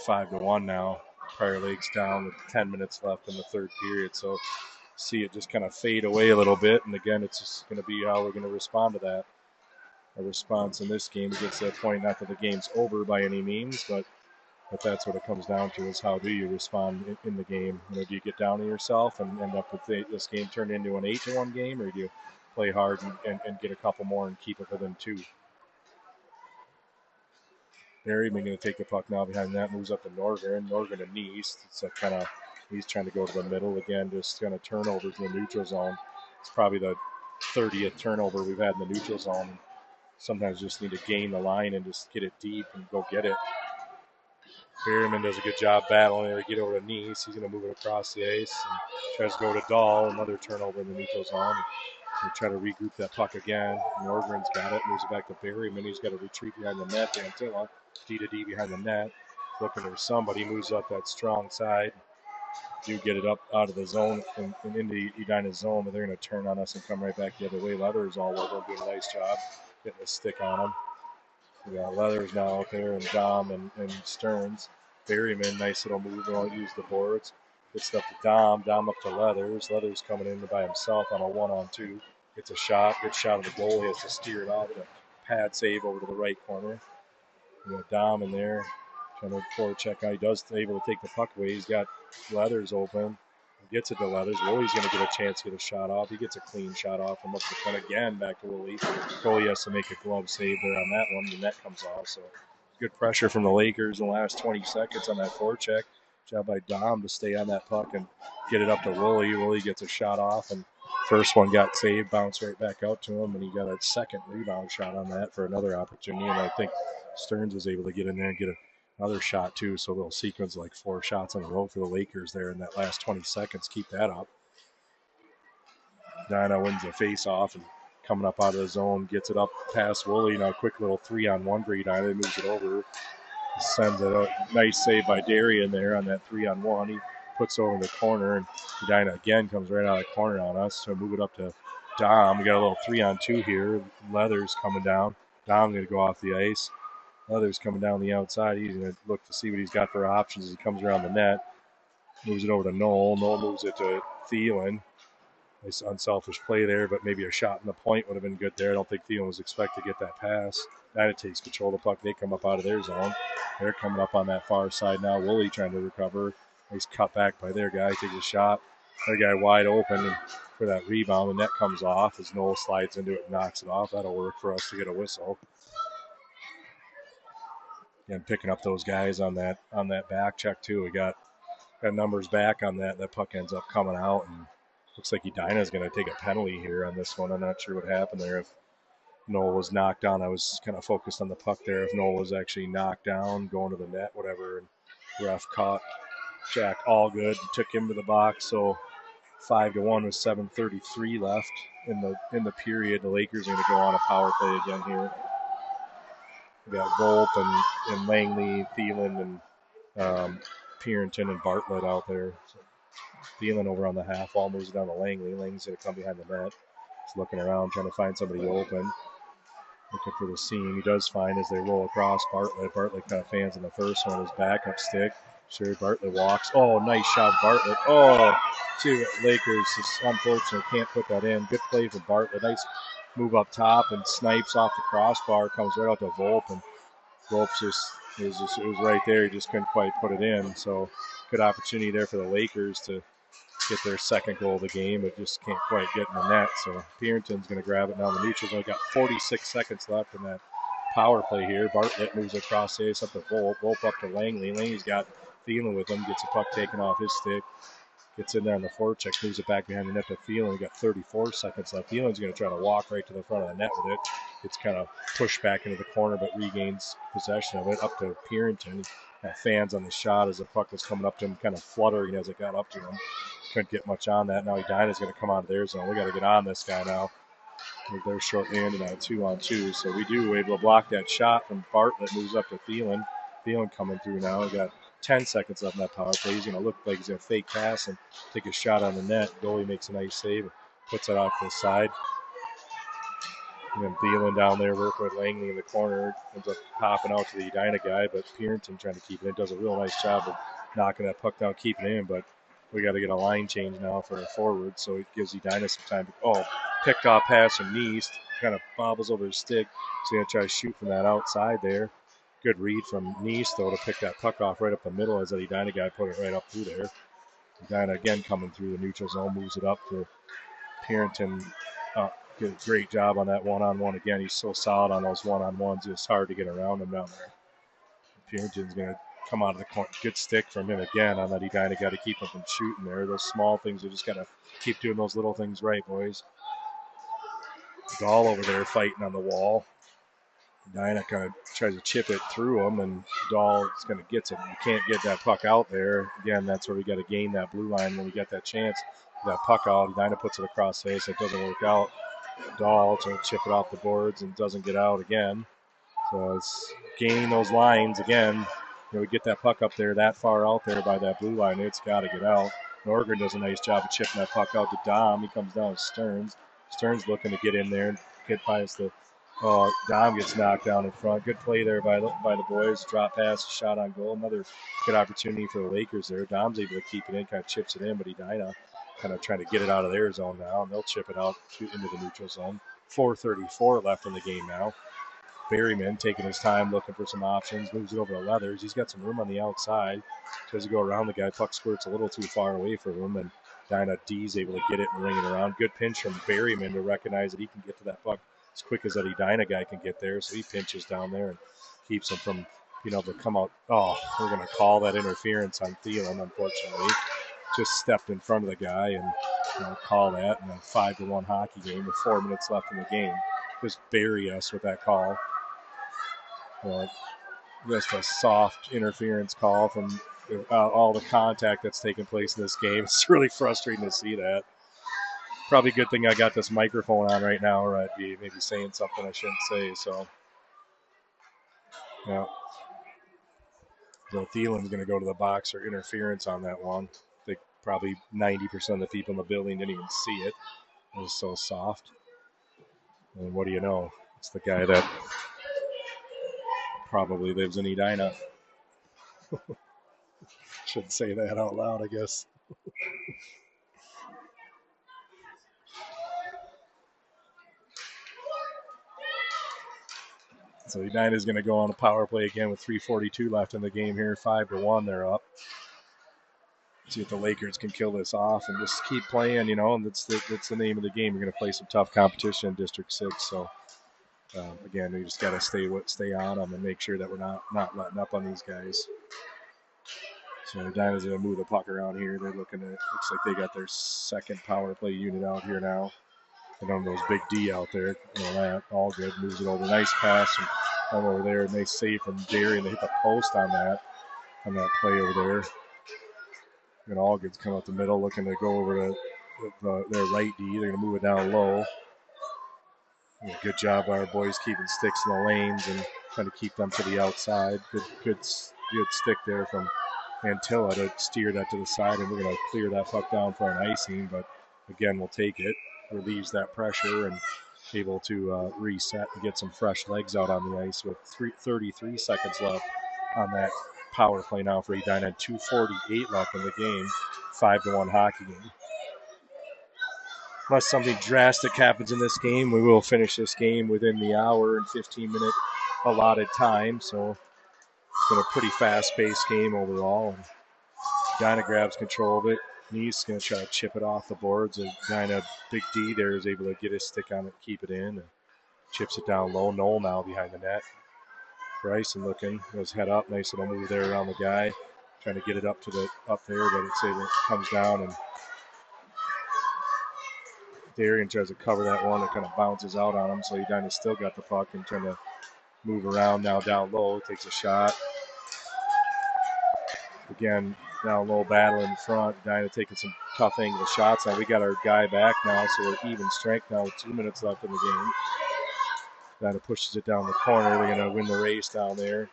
5-1 now. Prior Lake's down with 10 minutes left in the 3rd period. So see it just kind of fade away a little bit. And again, it's just going to be how we're going to respond to that. A response in this game gets to that point, not that the game's over by any means, but that's what it comes down to is how do you respond in the game. Do you get down on yourself and end up with this game turned into an 8-1 game, or do you play hard and get a couple more and keep it within 2? Berryman going to take the puck now behind that, moves up to Norgren to Nice. It's a kind of, he's trying to go to the middle again, just kind of turnovers in the neutral zone. It's probably the 30th turnover we've had in the neutral zone. Sometimes just need to gain the line and just get it deep and go get it. Berryman does a good job battling there to get over to Nice. He's going to move it across the ice and tries to go to Dahl. Another turnover in the neutral zone. They try to regroup that puck again. Norgren's got it. Moves it back to Berryman. He's got to retreat behind the net. Antilla, D to D behind the net. Looking for somebody. Moves up that strong side. Do get it up out of the zone and into Edina's zone, but they're going to turn on us and come right back the other way. Leathers all over, doing a nice job getting a stick on them. We got Leathers now out there, and Dom and Stearns. Berryman, nice little move. Won't use the boards. Good stuff to Dom. Dom up to Leathers. Leathers coming in by himself on a 1-on-2. Gets a shot. Good shot of the goal. He has to steer it off with a pad save over to the right corner. We got Dom in there trying to forward check out. He does able to take the puck away. He's got Leathers open. He gets it to Leathers. Woolley's going to get a chance to get a shot off. He gets a clean shot off from up the front again. Back to Woolley. Goalie has to make a glove save there on that one. The net comes off. So good pressure from the Lakers in the last 20 seconds on that forecheck. Job by Dom to stay on that puck and get it up to Woolley. Woolley gets a shot off, and first one got saved, bounced right back out to him, and he got a second rebound shot on that for another opportunity. And I think Stearns was able to get in there and get another shot too. So a little sequence like 4 shots in a row for the Lakers there in that last 20 seconds. Keep that up. Edina wins the face-off and coming up out of the zone, gets it up past Woolley. Now a quick little 3-on-1 for Edina. Moves it over. Sends it out. Nice save by Darien there on that 3-on-1. He puts it over in the corner, and Edina again comes right out of the corner on us. So move it up to Dom. We got a little 3-on-2 here. Leathers coming down. Dom going to go off the ice. Leathers coming down the outside. He's going to look to see what he's got for options as he comes around the net. Moves it over to Noel. Noel moves it to Thielen. Nice unselfish play there, but maybe a shot in the point would have been good there. I don't think Thielen was expected to get that pass. Edina takes control of the puck. They come up out of their zone. They're coming up on that far side now. Woolley trying to recover. Nice cut back by their guy. Takes a shot. Their guy wide open for that rebound. The net comes off as Noel slides into it and knocks it off. That'll work for us to get a whistle. Again, picking up those guys on that back check too. We got numbers back on that. That puck ends up coming out, and looks like Edina is going to take a penalty here on this one. I'm not sure what happened there. If Noel was knocked down, I was kind of focused on the puck there. If Noel was actually knocked down, going to the net, whatever, and ref caught Jack Allgood and took him to the box. So 5-1 with 7:33 left in the period. The Lakers are going to go on a power play again here. We got Volp and Langley, Thielen, and Pierington and Bartlett out there. So Thielen over on the half wall, moves it down to Langley. Langley's going to come behind the net. He's looking around, trying to find somebody open. Looking for the seam. He does find as they roll across Bartlett. Bartlett kind of fans in the first one. His backup stick. Sure, Bartlett walks. Oh, nice shot, Bartlett. Oh, two Lakers just unfortunately can't put that in. Good play for Bartlett. Nice move up top and snipes off the crossbar. Comes right out to Volp, and Volp it was right there. He just couldn't quite put it in. So good opportunity there for the Lakers to get their second goal of the game, but just can't quite get in the net. So Pierington's going to grab it now. The neutrals only got 46 seconds left in that power play here. Bartlett moves across the ice up to Volp. Volp up to Langley. Langley's got Thielen with him. Gets a puck taken off his stick. Gets in there on the forecheck, moves it back behind the net to Thielen. We got 34 seconds left. Thielen's going to try to walk right to the front of the net with it. It's kind of pushed back into the corner, but regains possession of it. Up to Pierington. Got fans on the shot as the puck was coming up to him, kind of fluttering as it got up to him. Couldn't get much on that. Now Edina's going to come out of their zone. We got to get on this guy now. They're short-handed on a 2-on-2, so we do able to block that shot from Bartlett. Moves up to Thielen. Thielen coming through now. We got 10 seconds left in that power play. He's going to look like he's going to fake pass and take a shot on the net. Goalie makes a nice save, puts it off to the side. And then Thielen down there working with Langley in the corner. Ends up popping out to the Edina guy, but Pierington trying to keep it in. Does a real nice job of knocking that puck down, keeping it in, but we got to get a line change now for a forward, so it gives Edina some time. Picked off pass from Neist. Kind of bobbles over his stick. So he's going to try to shoot from that outside there. Good read from Neist, though, to pick that puck off right up the middle as that Edina guy put it right up through there. Edina again coming through the neutral zone, moves it up to Pierington. Did a great job on that one-on-one again. He's so solid on those one-on-ones. It's hard to get around him down there. Pierington's going to come out of the corner. Good stick from him again on that Edina guy to keep him from shooting there. Those small things, you just got to keep doing those little things right, boys. Dahl over there fighting on the wall. Edina kind of tries to chip it through him, and Dahl is going to get it. You can't get that puck out there. Again, that's where we got to gain that blue line when we get that chance. That puck out, Edina puts it across face. It doesn't work out. Dahl trying to chip it off the boards and doesn't get out again. So it's gaining those lines again. We get that puck up there that far out there by that blue line. It's got to get out. Norgren does a nice job of chipping that puck out to Dom. He comes down to Stearns. Stearns looking to get in there and get past the Dom gets knocked down in front. Good play there by the boys. Drop pass, shot on goal. Another good opportunity for the Lakers there. Dom's able to keep it in, kind of chips it in, but Edina kind of trying to get it out of their zone now, and they'll chip it out into the neutral zone. 4:34 left in the game now. Berryman taking his time, looking for some options, moves it over to Leathers. He's got some room on the outside. Tries to go around the guy. Puck squirts a little too far away from him, and Edina D's able to get it and ring it around. Good pinch from Berryman to recognize that he can get to that puck as quick as that Edina guy can get there. So he pinches down there and keeps him from being able to come out. Oh, we're going to call that interference on Thielen, unfortunately. Just stepped in front of the guy and call that in a 5-1 hockey game with 4 minutes left in the game. Just bury us with that call. Just a soft interference call from all the contact that's taking place in this game. It's really frustrating to see that. Probably a good thing I got this microphone on right now, or I'd be maybe saying something I shouldn't say. So Thielen's going to go to the box for interference on that one. I think probably 90% of the people in the building didn't even see it. It was so soft. And what do you know? It's the guy that probably lives in Edina. Shouldn't say that out loud, I guess. So Edina is going to go on a power play again with 3:42 left in the game here. 5-1, they're up. See if the Lakers can kill this off and just keep playing, and that's the name of the game. We're going to play some tough competition in District 6. So, again, we just got to stay on them and make sure that we're not letting up on these guys. So Edina's going to move the puck around here. They're looks like they got their second power play unit out here now. And on those big D out there, that all good. Moves it over. Nice pass from over there. Nice save from Jerry, and they hit the post on that play over there. And Allgood's come up the middle, looking to go over to their right D. They're going to move it down low. Good job by our boys keeping sticks in the lanes and trying to keep them to the outside. Good stick there from Antilla to steer that to the side, and we're going to clear that puck down for an icing. But again, we'll take it. Relieves that pressure and able to reset and get some fresh legs out on the ice with 33 seconds left on that power play now for Edina. 2:48 left in the game. 5-1 hockey game. Unless something drastic happens in this game, we will finish this game within the hour and 15-minute allotted time. So it's been a pretty fast-paced game overall. And Edina grabs control of it. He's going to try to chip it off the boards. And Edina, Big D there, is able to get his stick on it, keep it in, and chips it down low. Noel now behind the net. Bryson looking, goes head up, nice little move there around the guy. trying to get it up there, but it's able, it comes down, and Darian tries to cover that one. It kind of bounces out on him, so Edina still got the puck and trying to move around now down low. Takes a shot. Again, down low battle in front. Edina taking some tough angle shots. Now we got our guy back now, so we're even strength now with 2 minutes left in the game. Edina pushes it down the corner. They're going to win the race down there.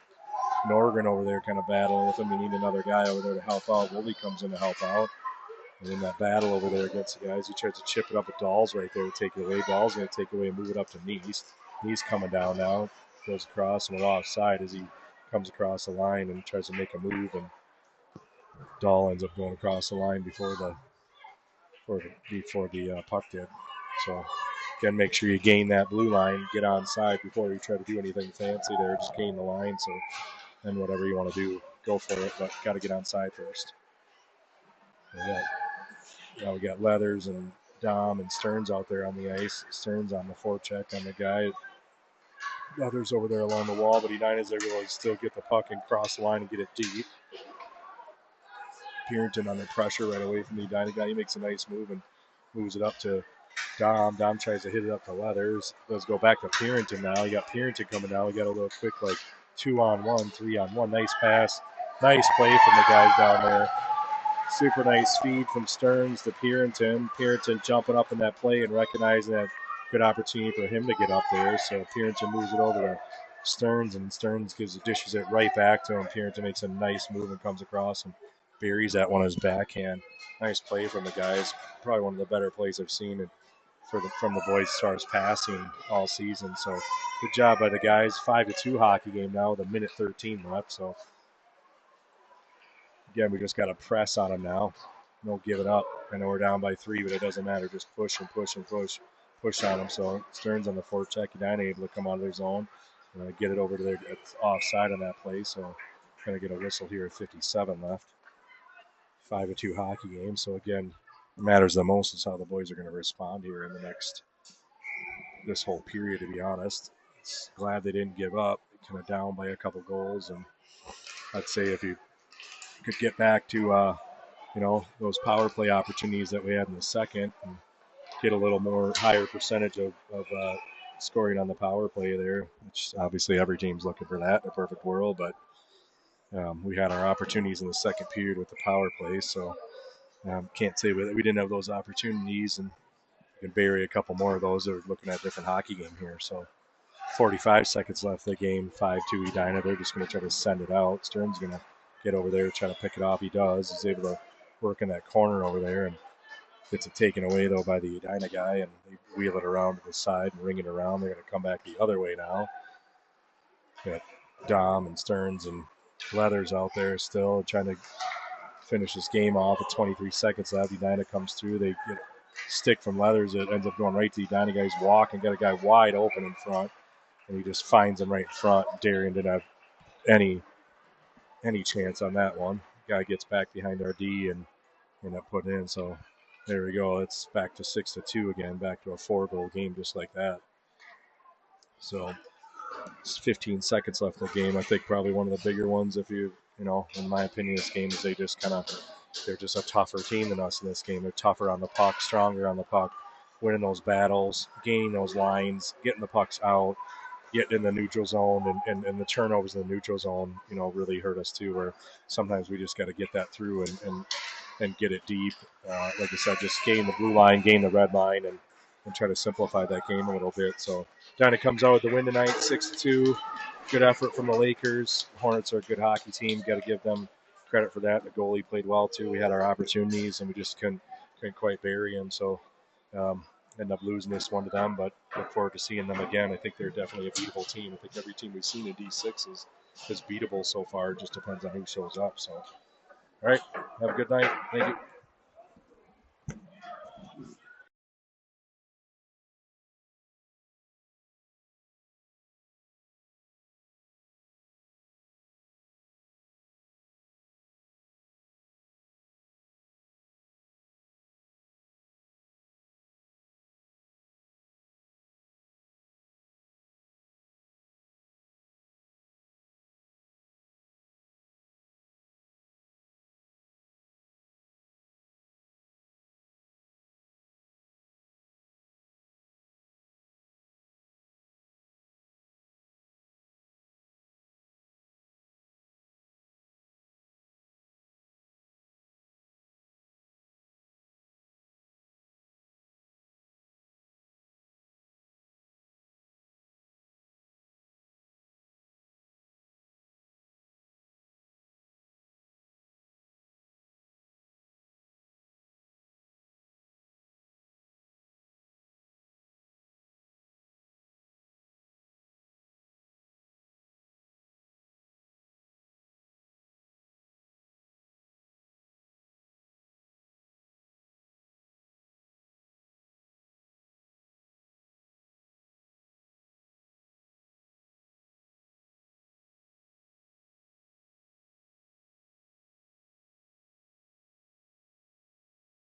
Norgren over there kind of battling with him. We need another guy over there to help out. Willie comes in to help out. And in that battle over there against the guys, he tries to chip it up with Dahl's right there to take it away. Dahl's going to take it away and move it up to Neese. Neese coming down now. Goes across and we're offside as he comes across the line and tries to make a move. And Dahl ends up going across the line before the puck did. So, again, make sure you gain that blue line, get onside before you try to do anything fancy there. Just gain the line. So, then whatever you want to do, go for it, but got to get onside first. Now we got Leathers and Dom and Stearns out there on the ice. Stearns on the forecheck on the guy. Leathers over there along the wall, but Edina's able to still get the puck and cross the line and get it deep. Purinton under pressure right away from the Edina guy. He makes a nice move and moves it up to Dom. Dom tries to hit it up to Leathers. Let's go back to Purinton now. You got Purinton coming down. We got a little quick 2-on-1, 3-on-1. Nice pass. Nice play from the guys down there. Super nice feed from Stearns to Purinton. Purinton jumping up in that play and recognizing that good opportunity for him to get up there. So Purinton moves it over to Stearns, and Stearns dishes it right back to him. Purinton makes a nice move and comes across and buries that one as backhand. Nice play from the guys. Probably one of the better plays I've seen from the boys as far as passing all season. So good job by the guys. 5-2 hockey game now with a minute 13 left. So again, we just got to press on them now. No giving up. I know we're down by 3, but it doesn't matter. Just push and push and push. Push on them. So Stearns on the forecheck. Edina able to come out of their zone. Get it over to their offside on that play. So going to get a whistle here at 57 left. 5-2 hockey game. So again, what matters the most is how the boys are going to respond here in this whole period, to be honest. Glad they didn't give up. Kind of down by a couple goals. And I'd say if you could get back to, those power play opportunities that we had in the second and get a little more higher percentage of scoring on the power play there, which obviously every team's looking for that in a perfect world, but we had our opportunities in the second period with the power play, so can't say that we didn't have those opportunities, and you can bury a couple more of those. We're looking at a different hockey game here. So 45 seconds left in the game, 5-2 Edina. They're just going to try to send it out. Stern's going to get over there, try to pick it off. He does. He's able to work in that corner over there and gets it taken away, though, by the Edina guy, and they wheel it around to the side and ring it around. They're going to come back the other way now. Got Dom and Stearns and Leathers out there still trying to finish this game off with 23 seconds left. Edina comes through. They get a stick from Leathers. It ends up going right to the Edina guy's walk and got a guy wide open in front, and he just finds him right in front. Darian didn't have any chance on that one. Guy gets back behind our D and end up putting in. So there we go. It's back to 6-2 again, back to a 4-goal game just like that. So it's 15 seconds left in the game. I think probably one of the bigger ones, in my opinion, this game is they're just a tougher team than us in this game. They're tougher on the puck, stronger on the puck, winning those battles, gaining those lines, getting the pucks out, getting in the neutral zone, and the turnovers in the neutral zone, really hurt us too, where sometimes we just got to get that through and get it deep. Like I said, just gain the blue line, gain the red line, and try to simplify that game a little bit. So Edina comes out with the win tonight, 6-2. Good effort from the Lakers. Hornets are a good hockey team. Got to give them credit for that. The goalie played well too. We had our opportunities and we just couldn't quite bury them. So ended up losing this one to them, but look forward to seeing them again. I think they're definitely a beatable team. I think every team we've seen in D6 is beatable so far. It just depends on who shows up. So, all right, have a good night. Thank you.